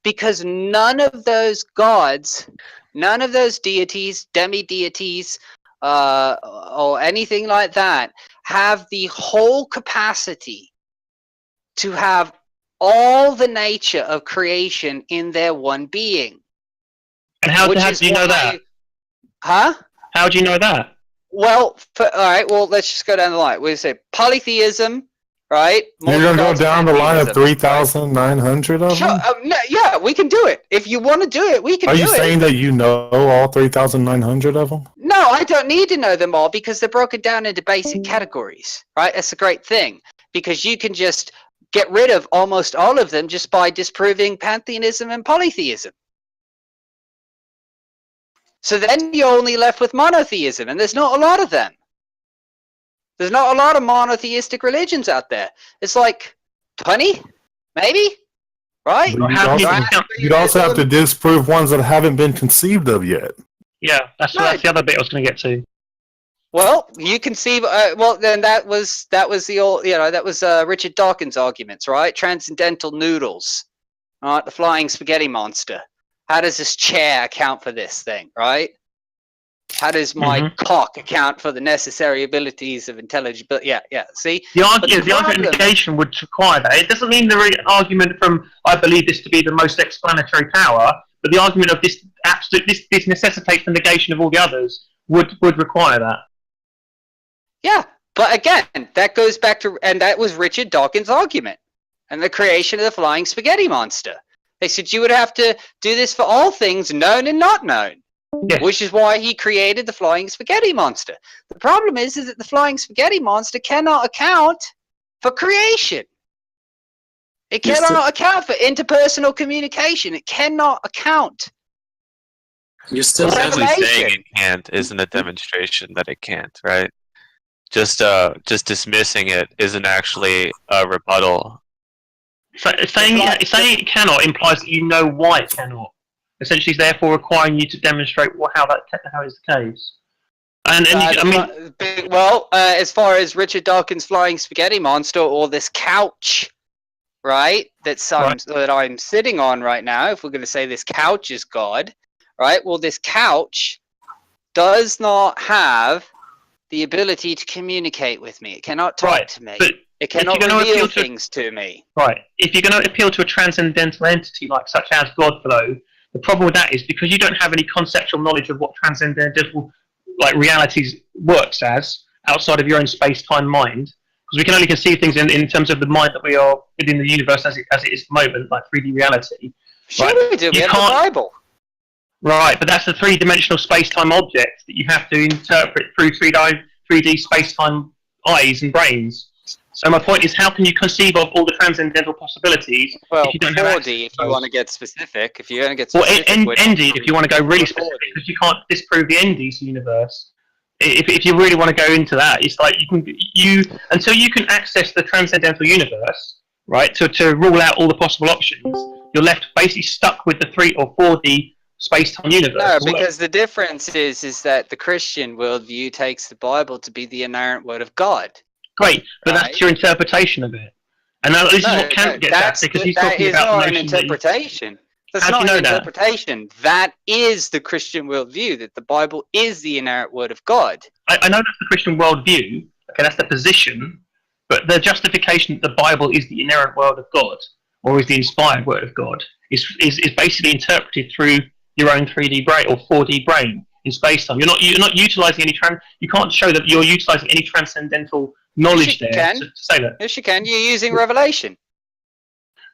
Because none of those gods, none of those deities, demi-deities, or anything like that, have the whole capacity to have all the nature of creation in their one being. And how do you know that? Huh? How do you know that? Well, all right. Well, let's just go down the line. We say polytheism, right? You're gonna go down the line of 3,900 of Sure. them? No, yeah, we can do it. If you want to do it, we can Are do you it. saying that you know all 3,900 of them? No, I don't need to know them all because they're broken down into basic categories, right? That's a great thing because you can just get rid of almost all of them just by disproving pantheism and polytheism. So then you're only left with monotheism, and there's not a lot of them. There's not a lot of monotheistic religions out there. It's like 20, maybe, right? You'd also have to disprove ones that haven't been conceived of yet. Yeah, that's the other bit I was going to get to. Well, you can see. Well, then that was the old. That was Richard Dawkins' arguments, right? Transcendental noodles, right? The flying spaghetti monster. How does this chair account for this thing, right? How does my cock account for the necessary abilities of intelligibility? Yeah. See, the argument of negation would require that. It doesn't mean the argument from I believe this to be the most explanatory power, but the argument of this necessitates the negation of all the others would require that. Yeah, but again, that goes back to, and that was Richard Dawkins' argument, and the creation of the flying spaghetti monster. They said you would have to do this for all things known and not known, which is why he created the flying spaghetti monster. The problem is that the flying spaghetti monster cannot account for creation. It cannot account for interpersonal communication. It cannot account. You're still simply saying it can't isn't a demonstration that it can't, right? Just dismissing it isn't actually a rebuttal. So saying it cannot implies that you know why it cannot. Essentially, therefore requiring you to demonstrate how is the case. As far as Richard Dawkins' flying spaghetti monster or this couch, right? That I'm sitting on right now. If we're going to say this couch is God, right? Well, this couch does not have the ability to communicate with me. It cannot talk to me. It cannot reveal things to me. Right. If you're going to appeal to a transcendental entity such as God, though, the problem with that is because you don't have any conceptual knowledge of what transcendental realities works as outside of your own space-time mind, because we can only conceive things in terms of the mind that we are within the universe as it is at the moment, like 3D reality. Sure, we do. We have the Bible. Right, but that's a three-dimensional space-time object that you have to interpret through 3D space-time eyes and brains. So my point is, how can you conceive of all the transcendental possibilities if you don't have access? 4D, if you want to get specific. If you're going to get specific. specific. Or ND, if you want to go really specific, because you can't disprove the ND's universe. If you really want to go into that, it's like until you can access the transcendental universe, right, to rule out all the possible options, you're left basically stuck with the 3 or 4D space-time universe. No, because the difference is that the Christian worldview takes the Bible to be the inerrant word of God. Great, but Right. that's your interpretation of it. And now this is what Kant gets at, because he's that talking is about not the an notion that interpretation. That's How do not you an know that? interpretation. That is the Christian worldview, that the Bible is the inerrant word of God. I know that's the Christian worldview, okay, that's the position, but the justification that the Bible is the inerrant word of God, or is the inspired word of God, is basically interpreted through your own 3D brain or 4D brain in space-time. You're not utilizing any you can't show that you're utilizing any transcendental knowledge Yes, you there can. to say that. Yes, you can. You're using revelation.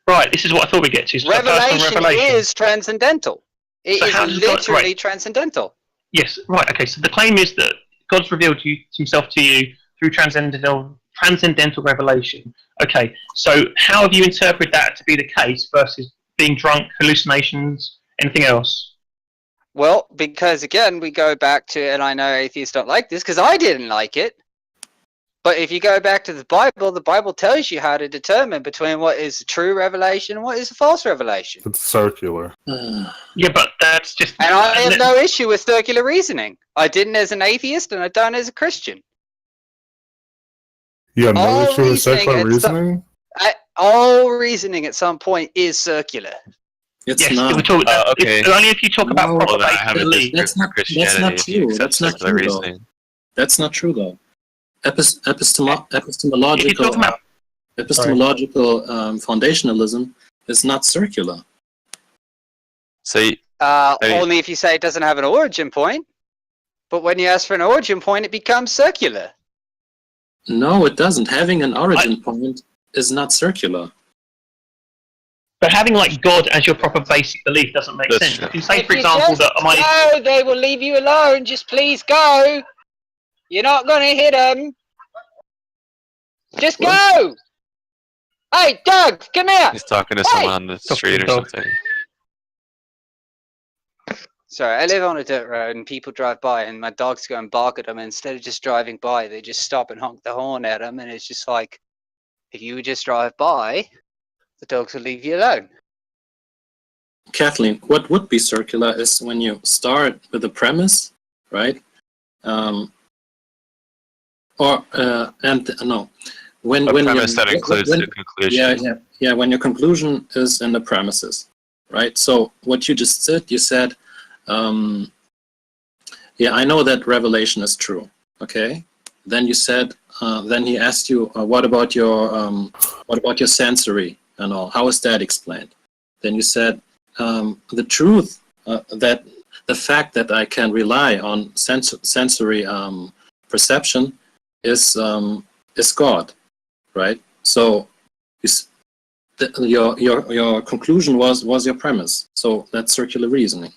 Right, this is what I thought we'd get to. So Revelation is transcendental. It So is how does God- literally right. transcendental. Yes, right. Okay, so the claim is that God's revealed himself to you through transcendental revelation. Okay, so how have you interpreted that to be the case versus being drunk, hallucinations, anything else? Well, because again, we go back to, and I know atheists don't like this because I didn't like it. But if you go back to the Bible tells you how to determine between what is a true revelation and what is a false revelation. It's circular. Yeah, but that's just. And I have no issue with circular reasoning. I didn't as an atheist, and I don't as a Christian. You have no All issue with reasoning secular at reasoning? All reasoning at some point is circular. It's Yes, not. we talk, okay. only if you talk about No, proper Well, then I have a belief. That's not- Christianity that's not if you true. accept That's not secular true, though. reasoning. That's not true, though. If you're Epistemological talking about foundationalism is not circular. So you- Only if you say it doesn't have an origin point. But when you ask for an origin point, it becomes circular. No, it doesn't. Having an origin point is not circular. But having like God as your proper basic belief doesn't make That's sense. true. If you say, If for you example, just that go, they will leave you alone. Just please go. You're not going to hit them. Just go. Hey, Doug, come here. he's talking to Hey! someone on the street or dog. something. Sorry, I live on a dirt road and people drive by and my dogs go and bark at them. And instead of just driving by, they just stop and honk the horn at them. And it's just like, if you would just drive by, the dogs will leave you alone. Kathleen, what would be circular is when you start with a premise, right? When A premise you- that includes when- the conclusion. Yeah. When your conclusion is in the premises, right? So what you just said, you said, I know that revelation is true. Okay. Then you said, then he asked you, what about your sensory and all? How is that explained? Then you said, the truth that the fact that I can rely on sensory perception is God, right? So your conclusion was your premise. So that's circular reasoning.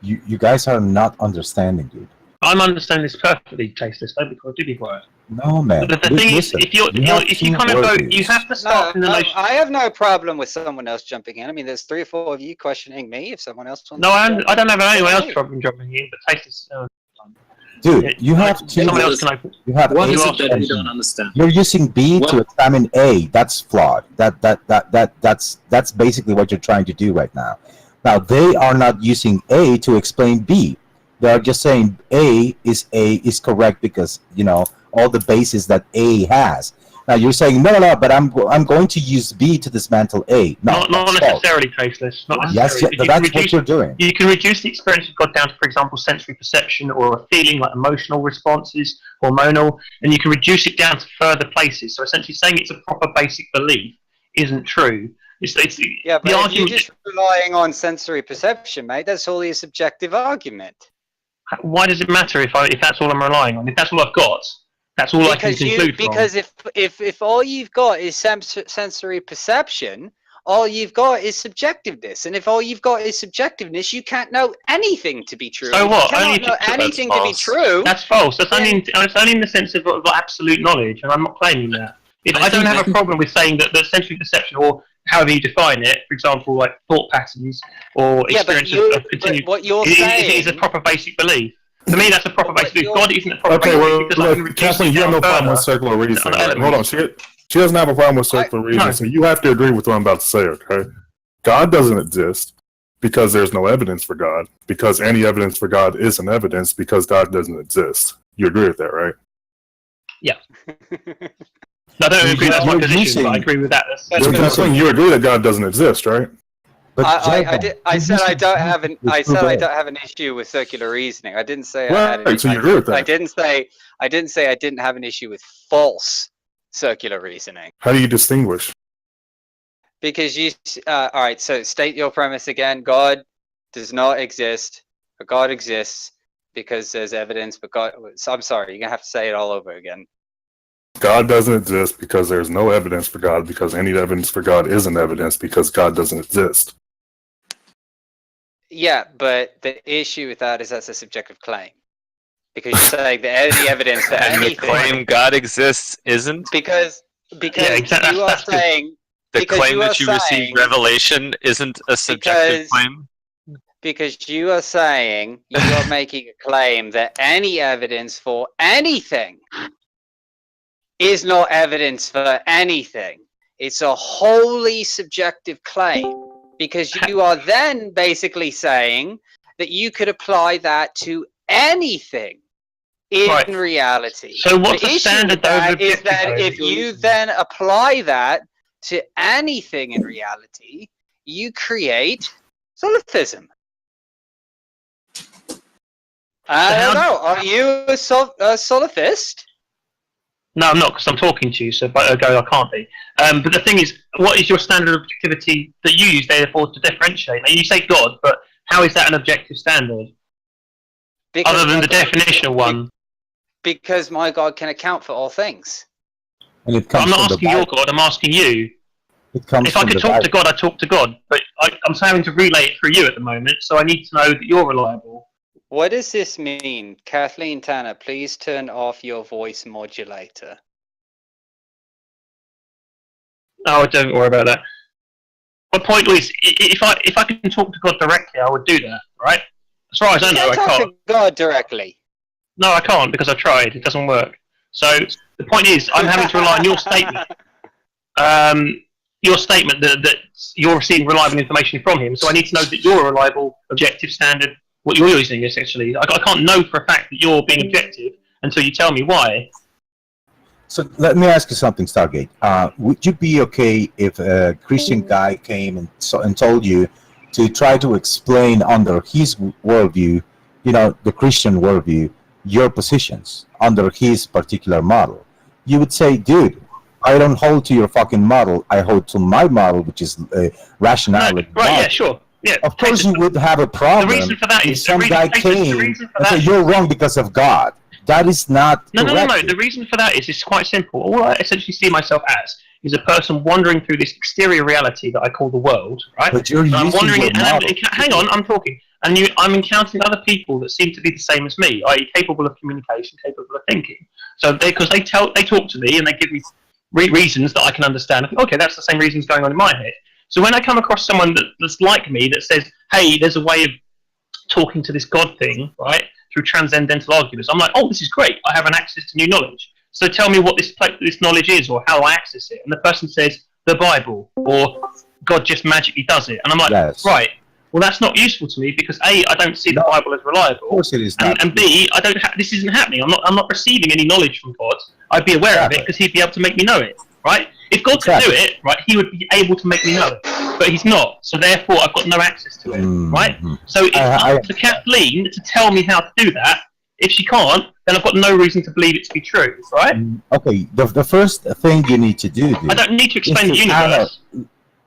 You guys are not understanding, dude. I'm understanding this perfectly, Tasteless. Don't be quiet. No, man. But the thing Listen, is, if you have kind of two go, worldviews. you have to start from the notion. I have no problem with someone else jumping in. I mean, there's 3 or 4 of you questioning me. If someone else wants No, to I jump don't in, have anyone else hey. jumping in, but Tasteless. Dude, you have two. Someone else can open. You have What A is it that and you don't B. understand? You're using B to What? examine A. That's flawed. That's basically what you're trying to do right now. Now they are not using A to explain B. They are just saying A is correct because all the bases that A has. Now you're saying no, but I'm going to use B to dismantle A. No, Not that's false. necessarily, Tasteless. Not Yes, necessarily. that's what you're doing. You can reduce the experience of God down to, for example, sensory perception or a feeling like emotional responses, hormonal, and you can reduce it down to further places. So essentially saying it's a proper basic belief isn't true. Yeah, but if you're just relying on sensory perception, mate, that's only a subjective argument. Why does it matter if that's all I'm relying on? If that's all I've got, that's all I can conclude from. Because if all you've got is sensory perception, all you've got is subjectiveness, and if all you've got is subjectiveness, you can't know anything to be true. So If what? You Only cannot if know anything to be true. That's false. That's only in the sense of absolute knowledge, and I'm not claiming that. I don't have a problem with saying that the sensory perception, or however you define it, for example, like thought patterns or experiences of continued, what you're is saying a proper basic belief. For me, that's a proper basic belief. God isn't a proper Okay, basic well, belief because I can look, reduce Kathleen, it you have down no problem with further. circular reasoning. No, Right? Hold on, she doesn't have a problem with circular reasoning, no. so you have to agree with what I'm about to say, okay? God doesn't exist. Because there's no evidence for God. Because any evidence for God isn't evidence because God doesn't exist. You agree with that, right? Yeah. No, I don't agree that's my You're position, but I missing- agree with that. I'm saying you agree that God doesn't exist, right? But I said I don't have an It's I too said I bad. don't have an issue with circular reasoning. I didn't say I Right, had an so you agree with that. I didn't say I didn't have an issue with false circular reasoning. How do you distinguish? Because you all right, so state your premise again. God does not exist, but God exists because there's evidence, but God so I'm sorry, you're gonna have to say it all over again. God doesn't exist because there's no evidence for God because any evidence for God isn't evidence because God doesn't exist. Yeah, but the issue with that is that's a subjective claim. Because you're saying that any evidence for And the anything claim God exists isn't? because Yeah, exactly. you are That's good. saying The because claim you are that you receive saying- revelation isn't a subjective claim? because you are saying you are making a claim that any evidence for anything is not evidence for anything. It's a wholly subjective claim because you are then basically saying that you could apply that to anything in Right. reality. So what's the issue standard with that though of is that objective if you then apply that to anything in reality, you create solipsism. I don't know. Are you a solipsist? No, I'm not, because I'm talking to you, so if I go, I can't be. But the thing is, what is your standard of objectivity that you use, therefore, to differentiate? Now, you say God, but how is that an objective standard? Other than the definitional one. Because my God can account for all things. And it But comes I'm not from the asking your Bible. God, I'm asking you. It comes If I from could the talk to Bible. God, I talk to God. But I'm having to relay it through you at the moment, so I need to know that you're reliable. What does this mean? Kathleen Tanner, please turn off your voice modulator. Oh, don't worry about that. My point is, if I can talk to God directly, I would do that, right? As far as I You know, I can't talk can't. to God directly. No, I can't because I've tried. It doesn't work. So the point is, I'm having to rely on your statement. Your statement that you're receiving reliable information from him. So I need to know that you're a reliable, objective standard. What you're using, essentially. I can't know for a fact that you're being objective until you tell me why. So let me ask you something, Stargate. Would you be okay if a Christian guy came and told you to try to explain under his worldview, you know, the Christian worldview, your positions under his particular model? You would say, dude, I don't hold to your fucking model. I hold to my model, which is rationality. No, right? Yeah, sure. Yeah. Of course, you would have a problem. The reason for that if is some guy came and said you're wrong because of God. That is not No. correct. The reason for that is it's quite simple. All I essentially see myself as is a person wandering through this exterior reality that I call the world, right? But you're And I'm using wandering, your and model. hang on, I'm talking, and I'm encountering other people that seem to be the same as me, i.e., capable of communication, capable of thinking. So because they talk to me and they give me reasons that I can understand. I think, okay, that's the same reasons going on in my head. So when I come across someone that's like me that says, "Hey, there's a way of talking to this God thing, right, through transcendental arguments," I'm like, "Oh, this is great. I have an access to new knowledge. So tell me what this knowledge is, or how I access it." And the person says, "The Bible," or "God just magically does it." And I'm like, Yes. "Right. Well, that's not useful to me because A, I don't see the Bible as reliable. Of course, it is not. And B, I don't. This isn't happening. I'm not receiving any knowledge from God. I'd be aware of it because He'd be able to make me know it, right? If God could do it, right, He would be able to make me know it, but He's not. So therefore, I've got no access to it, right? So it's up to Kathleen to tell me how to do that. If she can't, then I've got no reason to believe it to be true, right? Okay, the first thing you need to do, dude, I don't need to is explain the universe.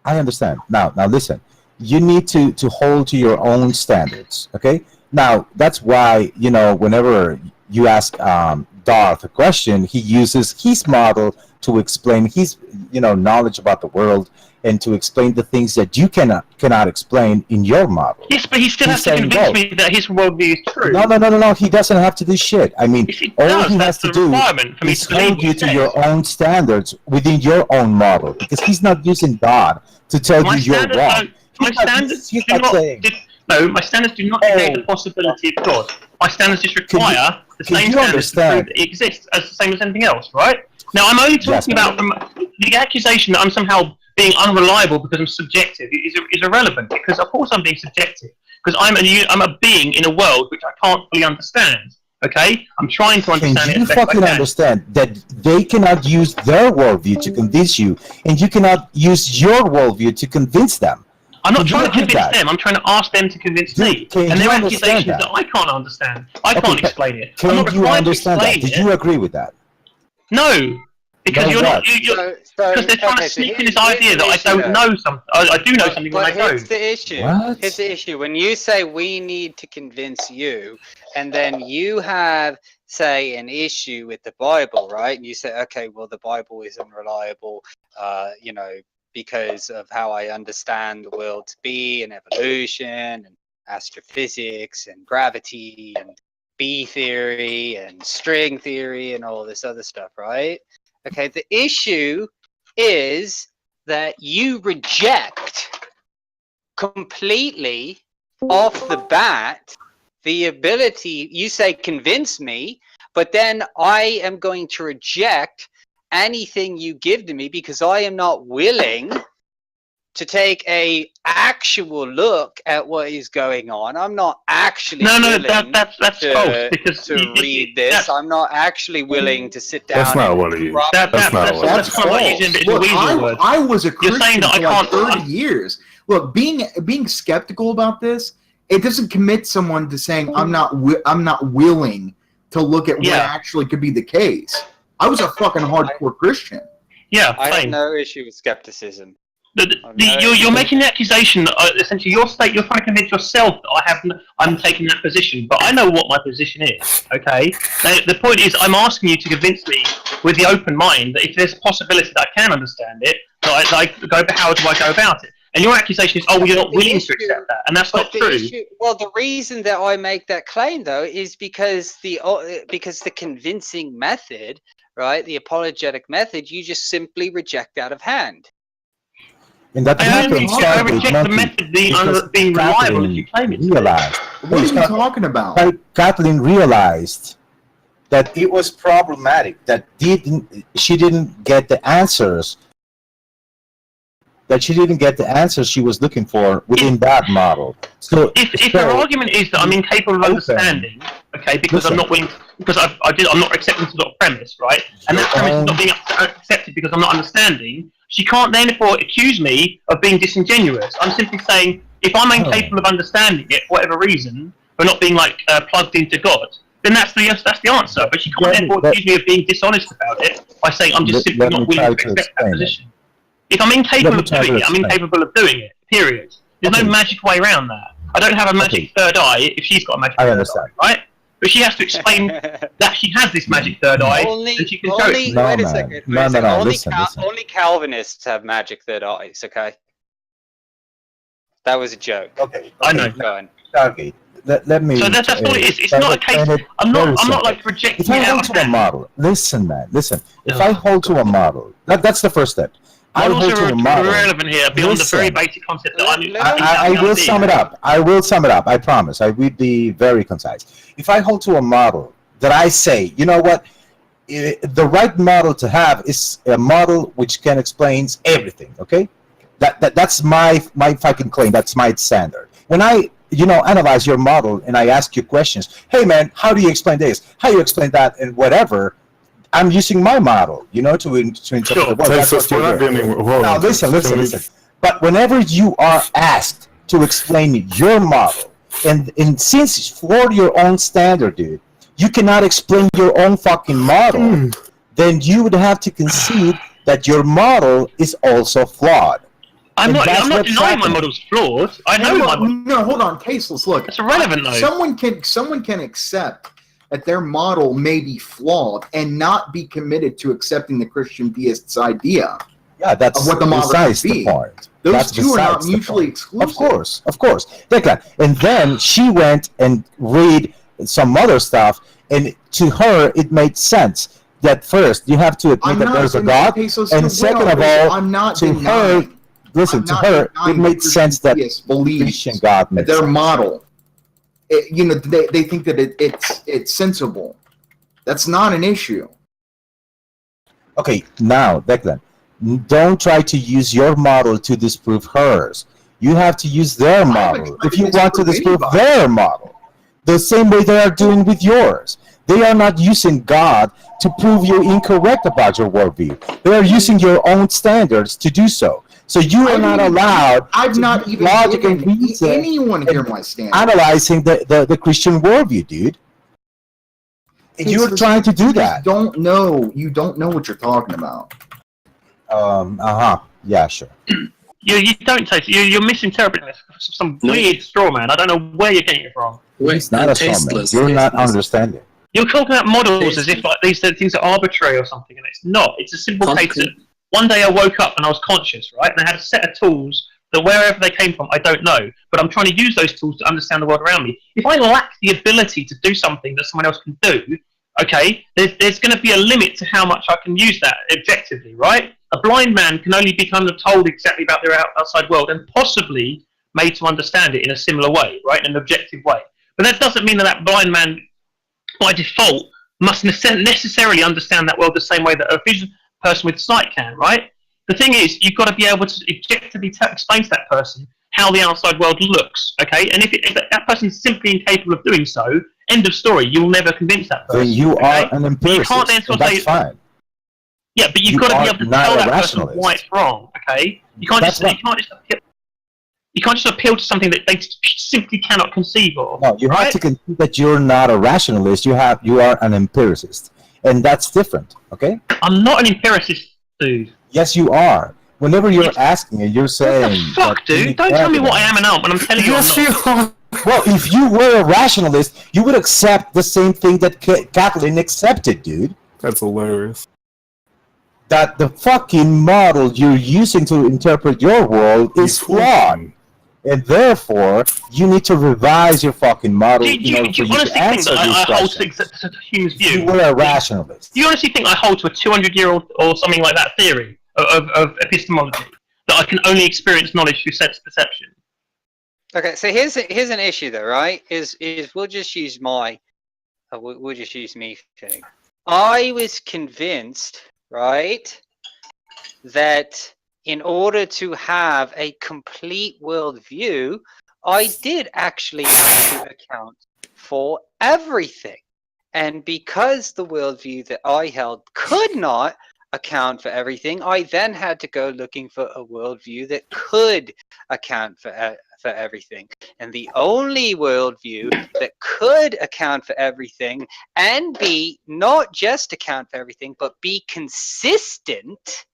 I understand. Now listen. You need to hold to your own standards, okay? Now, that's why, you know, whenever you ask Darth a question, he uses his model to explain his, you know, knowledge about the world and to explain the things that you cannot explain in your model. Yes, but he still has to saying convince no. me that his worldview is true. No. He doesn't have to do shit. I mean, all does. he That's has to the do requirement for me is to believe hold what you he to says. your own standards within your own model, because he's not using God to tell you you're wrong. My standards do not. No, my standards do not negate the possibility of God. My standards just require the same standards to prove that it exists as the same as anything else, right? Now, I'm only talking about from the accusation that I'm somehow being unreliable because I'm subjective is irrelevant, because of course I'm being subjective, because I'm a being in a world which I can't fully understand. Okay, I'm trying to understand Can it you as best I fucking can. understand that they cannot use their worldview to convince you, and you cannot use your worldview to convince them? I'm not Can you trying to admit convince that? them. I'm trying to ask them to convince me. Can And you their understand accusations that? that I can't understand. I can't but explain it. I'm not Can you required to understand that? explain Did it. you agree with that? No, because No, you're not. what? Because they're trying to sneak in this idea that I don't know something. I do know something when I But here's don't. the issue. What? Here's the issue. When you say we need to convince you, and then you have, say, an issue with the Bible, right? And you say, okay, well, the Bible is unreliable, because of how I understand the world to be, and evolution, and astrophysics, and gravity, and B theory, and string theory, and all this other stuff, right? Okay, the issue is that you reject completely off the bat the ability, you say convince me, but then I am going to reject anything you give to me because I am not willing to take a actual look at what is going on. I'm not actually willing that's false, because to read this. I'm not actually willing to sit down. That's not what he. That's not what. That's kind of like using a bit of Look, weasel word. I was a You're saying Christian that I for like can't. 30 years. Look, being skeptical about this, it doesn't commit someone to saying I'm not willing to look at what actually could be the case. I was a fucking hardcore Christian. Yeah, I have same. no issue with skepticism. You're making the accusation that essentially you're trying to convince yourself that I'm taking that position, but I know what my position is. Okay, the point is I'm asking you to convince me with the open mind that if there's a possibility that I can understand it, how do I go about it? And your accusation is, well, you're not willing to accept that, and that's not true. The reason that I make that claim, though, is because the convincing method, right, the apologetic method, you just simply reject out of hand. And that happened I reject the method being reliable as you claim it to be. What are you talking about? Kathleen realized that it was problematic, that she didn't get the answers she was looking for within that model. So if her argument is that I'm incapable of understanding, okay, because I'm not willing, because I'm not accepting some sort of premise, right? And that premise is not being accepted because I'm not understanding. She can't therefore accuse me of being disingenuous. I'm simply saying if I'm incapable of understanding it for whatever reason, for not being plugged into God, then that's the answer. But she can't therefore accuse me of being dishonest about it by saying I'm just simply not willing to accept that position. If I'm incapable of doing it, I'm incapable of doing it. Period. There's no magic way around that. I don't have a magic third eye if she's got a magic third eye, right? But she has to explain that she has this magic third eye, and she can show it. Wait a second. Only Calvinists have magic third eyes, okay? That was a joke. Okay. I know. Go on. Okay. Let me. So that's all it is. It's not a case. I'm not like rejecting If I it out hold of to a hand. model, listen, man, listen. If I hold to a model, that's the first step. I Models hold to are a model. irrelevant here beyond the very basic concept that I will sum it up. I will sum it up. I promise. I will be very concise. If I hold to a model that I say, you know what, the right model to have is a model which can explain everything. Okay, that's my fucking claim. That's my standard. When I analyze your model and I ask you questions, hey man, how do you explain this? How do you explain that? And whatever. I'm using my model, to interpret the world. That's what you're doing. Now listen. But whenever you are asked to explain your model, and since for your own standard, dude, you cannot explain your own fucking model, then you would have to concede that your model is also flawed. I'm not denying my model's flawed. I know my model. No, hold on, Caseless. Look, it's irrelevant though. Someone can accept that their model may be flawed and not be committed to accepting the Christian theist's idea. Yeah, that's of what the model besides be. the point. Those that's two are not mutually exclusive. Of course. And then she went and read some other stuff, and to her it made sense that first you have to admit that there's a God, and second of all, to her, it made sense that Christian God makes their sense. model. They think that it's sensible. That's not an issue. Okay, now, Declan, Don't try to use your model to disprove hers. You have to use their model if you want to disprove their model. The same way they are doing with yours. They are not using God to prove you're incorrect about your worldview. They are using your own standards to do so. So you are not allowed. I've not even given anyone here my standards. Analyzing the Christian worldview, dude. You're trying to do that. You don't know what you're talking about. Yeah, sure. You don't taste it. You're misinterpreting this. Some weird straw man. I don't know where you're getting it from. It's not a straw man. You're not understanding. You're talking about models as if like these things are arbitrary or something, and it's not. It's a simple case that one day I woke up and I was conscious, right? And I had a set of tools that wherever they came from, I don't know. But I'm trying to use those tools to understand the world around me. If I lack the ability to do something that someone else can do, okay, there's going to be a limit to how much I can use that objectively, right? A blind man can only be kind of told exactly about their outside world and possibly made to understand it in a similar way, right, in an objective way. But that doesn't mean that blind man, by default, must necessarily understand that world the same way that a vision person with sight can, right? The thing is, you've got to be able to objectively explain to that person how the outside world looks, okay? And if that person is simply incapable of doing so, end of story. You'll never convince that person. Then you are an empiricist. You can't then sort of that's fine. Yeah, but you've got to be able to tell that person why it's wrong, okay? You can't just appeal to something that they simply cannot conceive of. No, you have to conceive that you're not a rationalist. You are an empiricist, and that's different. Okay? I'm not an empiricist, dude. Yes, you are. Whenever you're asking it, you're saying. What the fuck, dude? Don't tell me what I am and aren't when I'm telling you I'm not. Well, if you were a rationalist, you would accept the same thing that Kathleen accepted, dude. That's hilarious. That the fucking model you're using to interpret your world is flawed. And therefore, you need to revise your fucking model in order for you to answer these questions. View? You were a rationalist. Do you honestly think I hold to a 200-year-old or something like that theory of epistemology? That I can only experience knowledge through sense perception? Okay, so here's an issue though, right? Is we'll just use me thing. I was convinced, right, that in order to have a complete worldview, I did actually have to account for everything. And because the worldview that I held could not account for everything, I then had to go looking for a worldview that could account for everything. And the only worldview that could account for everything and be not just account for everything, but be consistent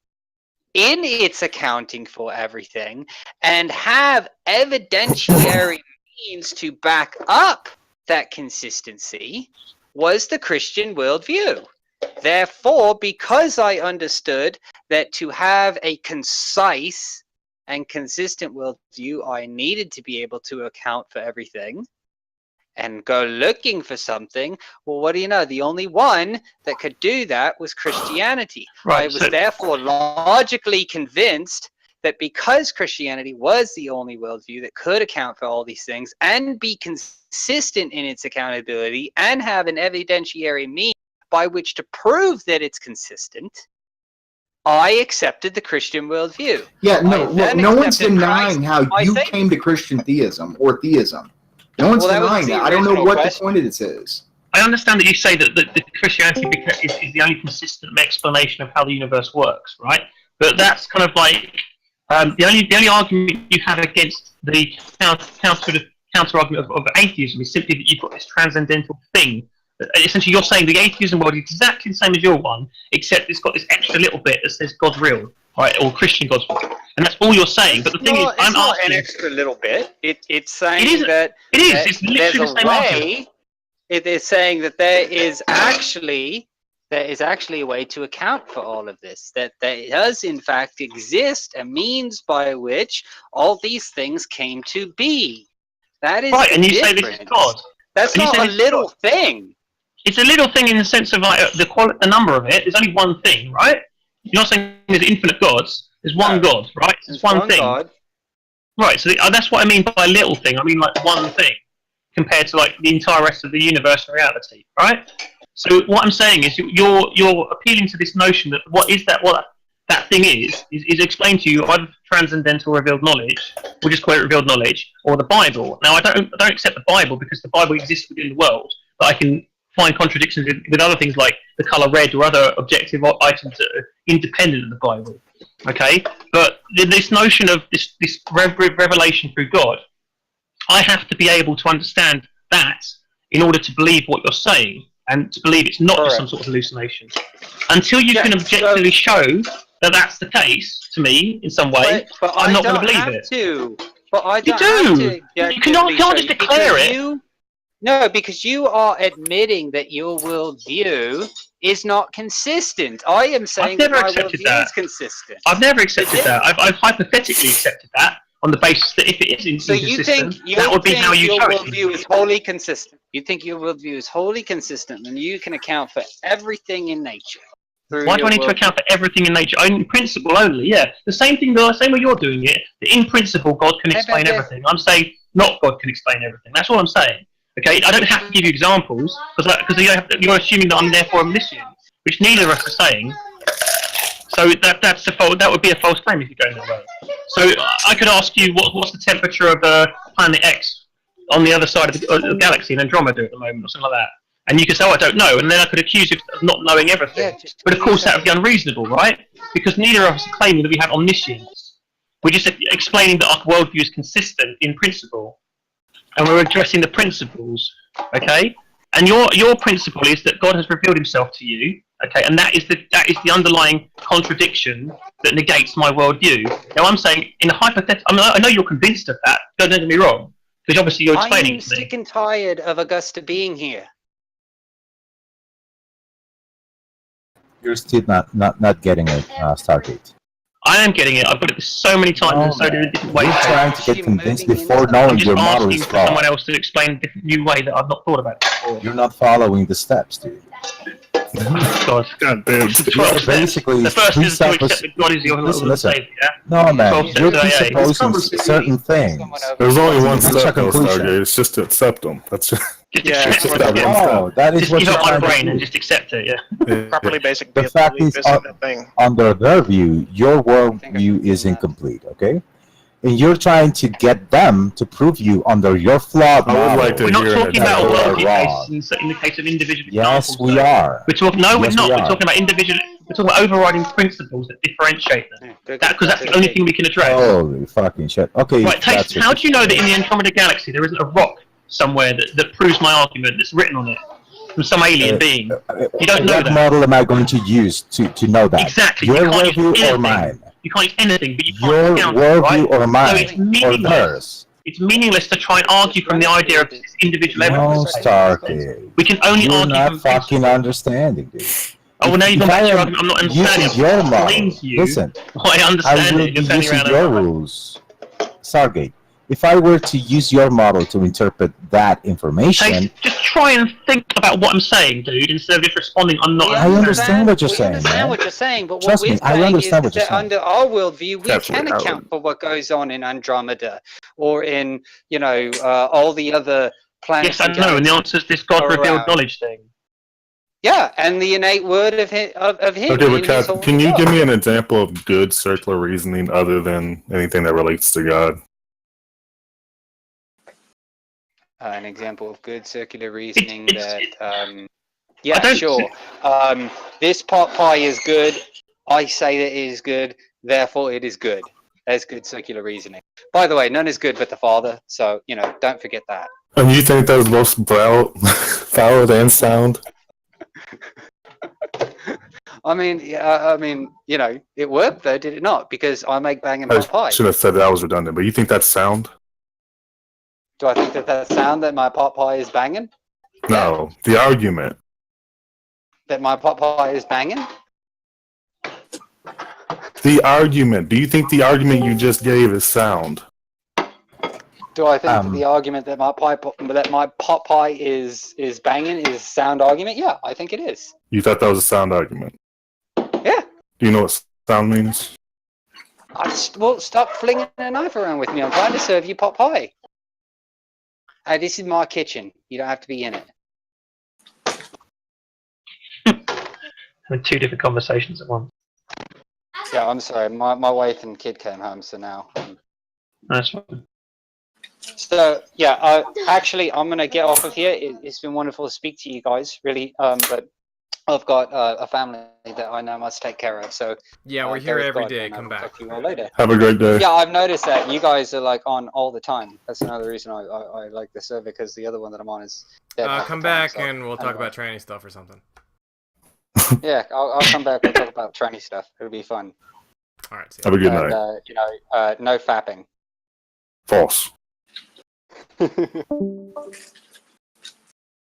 in its accounting for everything and have evidentiary means to back up that consistency was the Christian worldview. Therefore, because I understood that to have a concise and consistent worldview, I needed to be able to account for everything and go looking for something. Well, what do you know? The only one that could do that was Christianity. Right, I was therefore logically convinced that because Christianity was the only worldview that could account for all these things and be consistent in its accountability and have an evidentiary means by which to prove that it's consistent, I accepted the Christian worldview. Yeah, no one's denying how you came to Christian theism or theism. No one's denying that. I don't know what the point of this is. I understand that you say that Christianity is the only consistent explanation of how the universe works, right? But that's kind of like the only argument you have against the counter argument of atheism is simply that you've got this transcendental thing. Essentially, you're saying the atheism world is exactly the same as your one, except it's got this extra little bit that says God's real, right, or Christian God's real, and that's all you're saying. But the thing is, I'm asking, an extra little bit. It's saying that it's literally the same argument. It is saying that there is actually a way to account for all of this. That there does in fact exist a means by which all these things came to be. That is right, and you say this is God. That's not a little thing. It's a little thing in the sense of like the number of it. There's only one thing, right? You're not saying there's infinite gods. There's one God, right? There's one thing. God. Right. So that's what I mean by little thing. I mean like one thing compared to like the entire rest of the universe and reality, right? So what I'm saying is you're appealing to this notion that what that thing is explained to you either transcendental revealed knowledge, we'll just call it revealed knowledge, or the Bible. Now, I don't accept the Bible because the Bible exists within the world, but I can find contradictions with other things like the color red or other objective items that are independent of the Bible. Okay, but this notion of this revelation through God, I have to be able to understand that in order to believe what you're saying and to believe it's not just some sort of hallucination. Until you can objectively show that that's the case to me in some way, but I'm not going to believe it. But I don't you do. have to. You can't just declare it. No, because you are admitting that your worldview is not consistent. I am saying I've never that my accepted worldview that. is consistent. I've never accepted that. I've hypothetically accepted that on the basis that if it is So you think inconsistent, that would be how you your show it. worldview is wholly consistent? You think your worldview is wholly consistent, and you can account for everything in nature? Why do I need to account for everything in nature? In principle only, yeah. The same way you're doing it. That in principle, God can explain everything. I'm saying not God can explain everything. That's all I'm saying. Okay, I don't have to give you examples because you're assuming that I'm therefore omniscient, which neither of us are saying. So that would be a false claim if you go that way. So I could ask you what's the temperature of planet X on the other side of the galaxy in Andromeda at the moment, or something like that, and you could say, "Oh, I don't know," and then I could accuse you of not knowing everything. But of course, that would be unreasonable, right? Because neither of us are claiming that we have omniscience. We're just explaining that our worldview is consistent in principle, and we're addressing the principles. Okay. And your principle is that God has revealed Himself to you, okay, and that is the underlying contradiction that negates my worldview. Now I'm saying in a hypothetical, I know you're convinced of that. Don't get me wrong, because obviously you're explaining I'm to me. sick and tired of Augusta being here. You're still not getting it, Stargate. I am getting it. I've got it so many times and so many different ways. You're trying to get convinced before knowing your model is for flawed. someone else to explain a different new way that I've not thought about before. You're not following the steps, dude. God. God damn. Basically, the first is to accept that God is your Lord and Savior. Yeah? No, man. 12 You're steps to AA. presupposing certain things. There's only one That's step, your though, conclusion. Stargate. It's just to accept them. That's just, Yeah, it's just that one Oh, step. that is just what give you're up my trying to brain do. and just accept it. Yeah. Properly basic The fact is, under their view, your worldview is incomplete, okay? And you're trying to get them to prove you under your flawed I would model. like to We're not hear talking about that worldview you are wrong. cases in the case of individual Yes, examples. we though. are. We're talking. No, Yes, we're not. we We're are. talking about individual. We're talking about overriding principles that differentiate them. Because that's the only thing we can address. Holy fucking shit. Okay. Right. that's How do you know that in it. the Andromeda Galaxy there isn't a rock somewhere that proves my argument that's written on it from some alien being? You don't know What that. model am I going to use to know that? Exactly. Your You can't use worldview or anything. mine? You can't use anything, but you can't Your discount it, worldview right? or So mine? it's Or meaningless. theirs? It's meaningless to try and argue from the idea of individual No, evidence. Starkey. We can only You're argue not from fucking understanding, dude. Oh, well, now you've If gone back I to your am argument. I'm not understanding. using your I'm model, explaining to you listen, why I I understand will it. be You're turning using around your and rules. Stargate, if I were to use your model to interpret that information, just try and think about what I'm saying, dude, instead of just responding, I'm not I understand what you're We saying, understand man. what you're saying, but Trust what me, we're I saying is understand what you're that saying. under our worldview, we That's can reality. account for what goes on in Andromeda or in, all the other planets. Yes, I know, and the answer is this God-revealed knowledge thing. Yeah, and the innate word of him. Okay, but Kath, can you give me an example of good circular reasoning other than anything that relates to God? An example of good circular reasoning sure. This pot pie is good. I say that it is good. Therefore, it is good. That's good circular reasoning. By the way, none is good but the Father. So don't forget that. And you think that was both valid and sound? I mean, it worked though, did it not? Because I make banging pot I pie. should have said that was redundant, but you think that's sound? Do I think that sound that my pot pie is banging? No, the argument. That my pot pie is banging? The argument. Do you think the argument you just gave is sound? Do I think that the argument that my pot pie is banging is sound argument? Yeah, I think it is. You thought that was a sound argument? Yeah. Do you know what sound means? Well, stop flinging a knife around with me. I'm trying to serve you pot pie. Hey, this is my kitchen. You don't have to be in it. Having two different conversations at once. Yeah, I'm sorry. My wife and kid came home, so now. That's fine. So yeah, actually, I'm gonna get off of here. It's been wonderful to speak to you guys, really. But I've got a family that I know must take care of. So Yeah, we're go here with every God, day. and I Come will back. talk to you all later. Have a great day. Yeah, I've noticed that you guys are like on all the time. That's another reason I like the server, because the other one that I'm on is dead half Come the time, back so and we'll talk anyway. about tranny stuff or something. Yeah, I'll come back. We'll talk about tranny stuff. It'll be fun. All right. See Have a good And night. no fapping. False.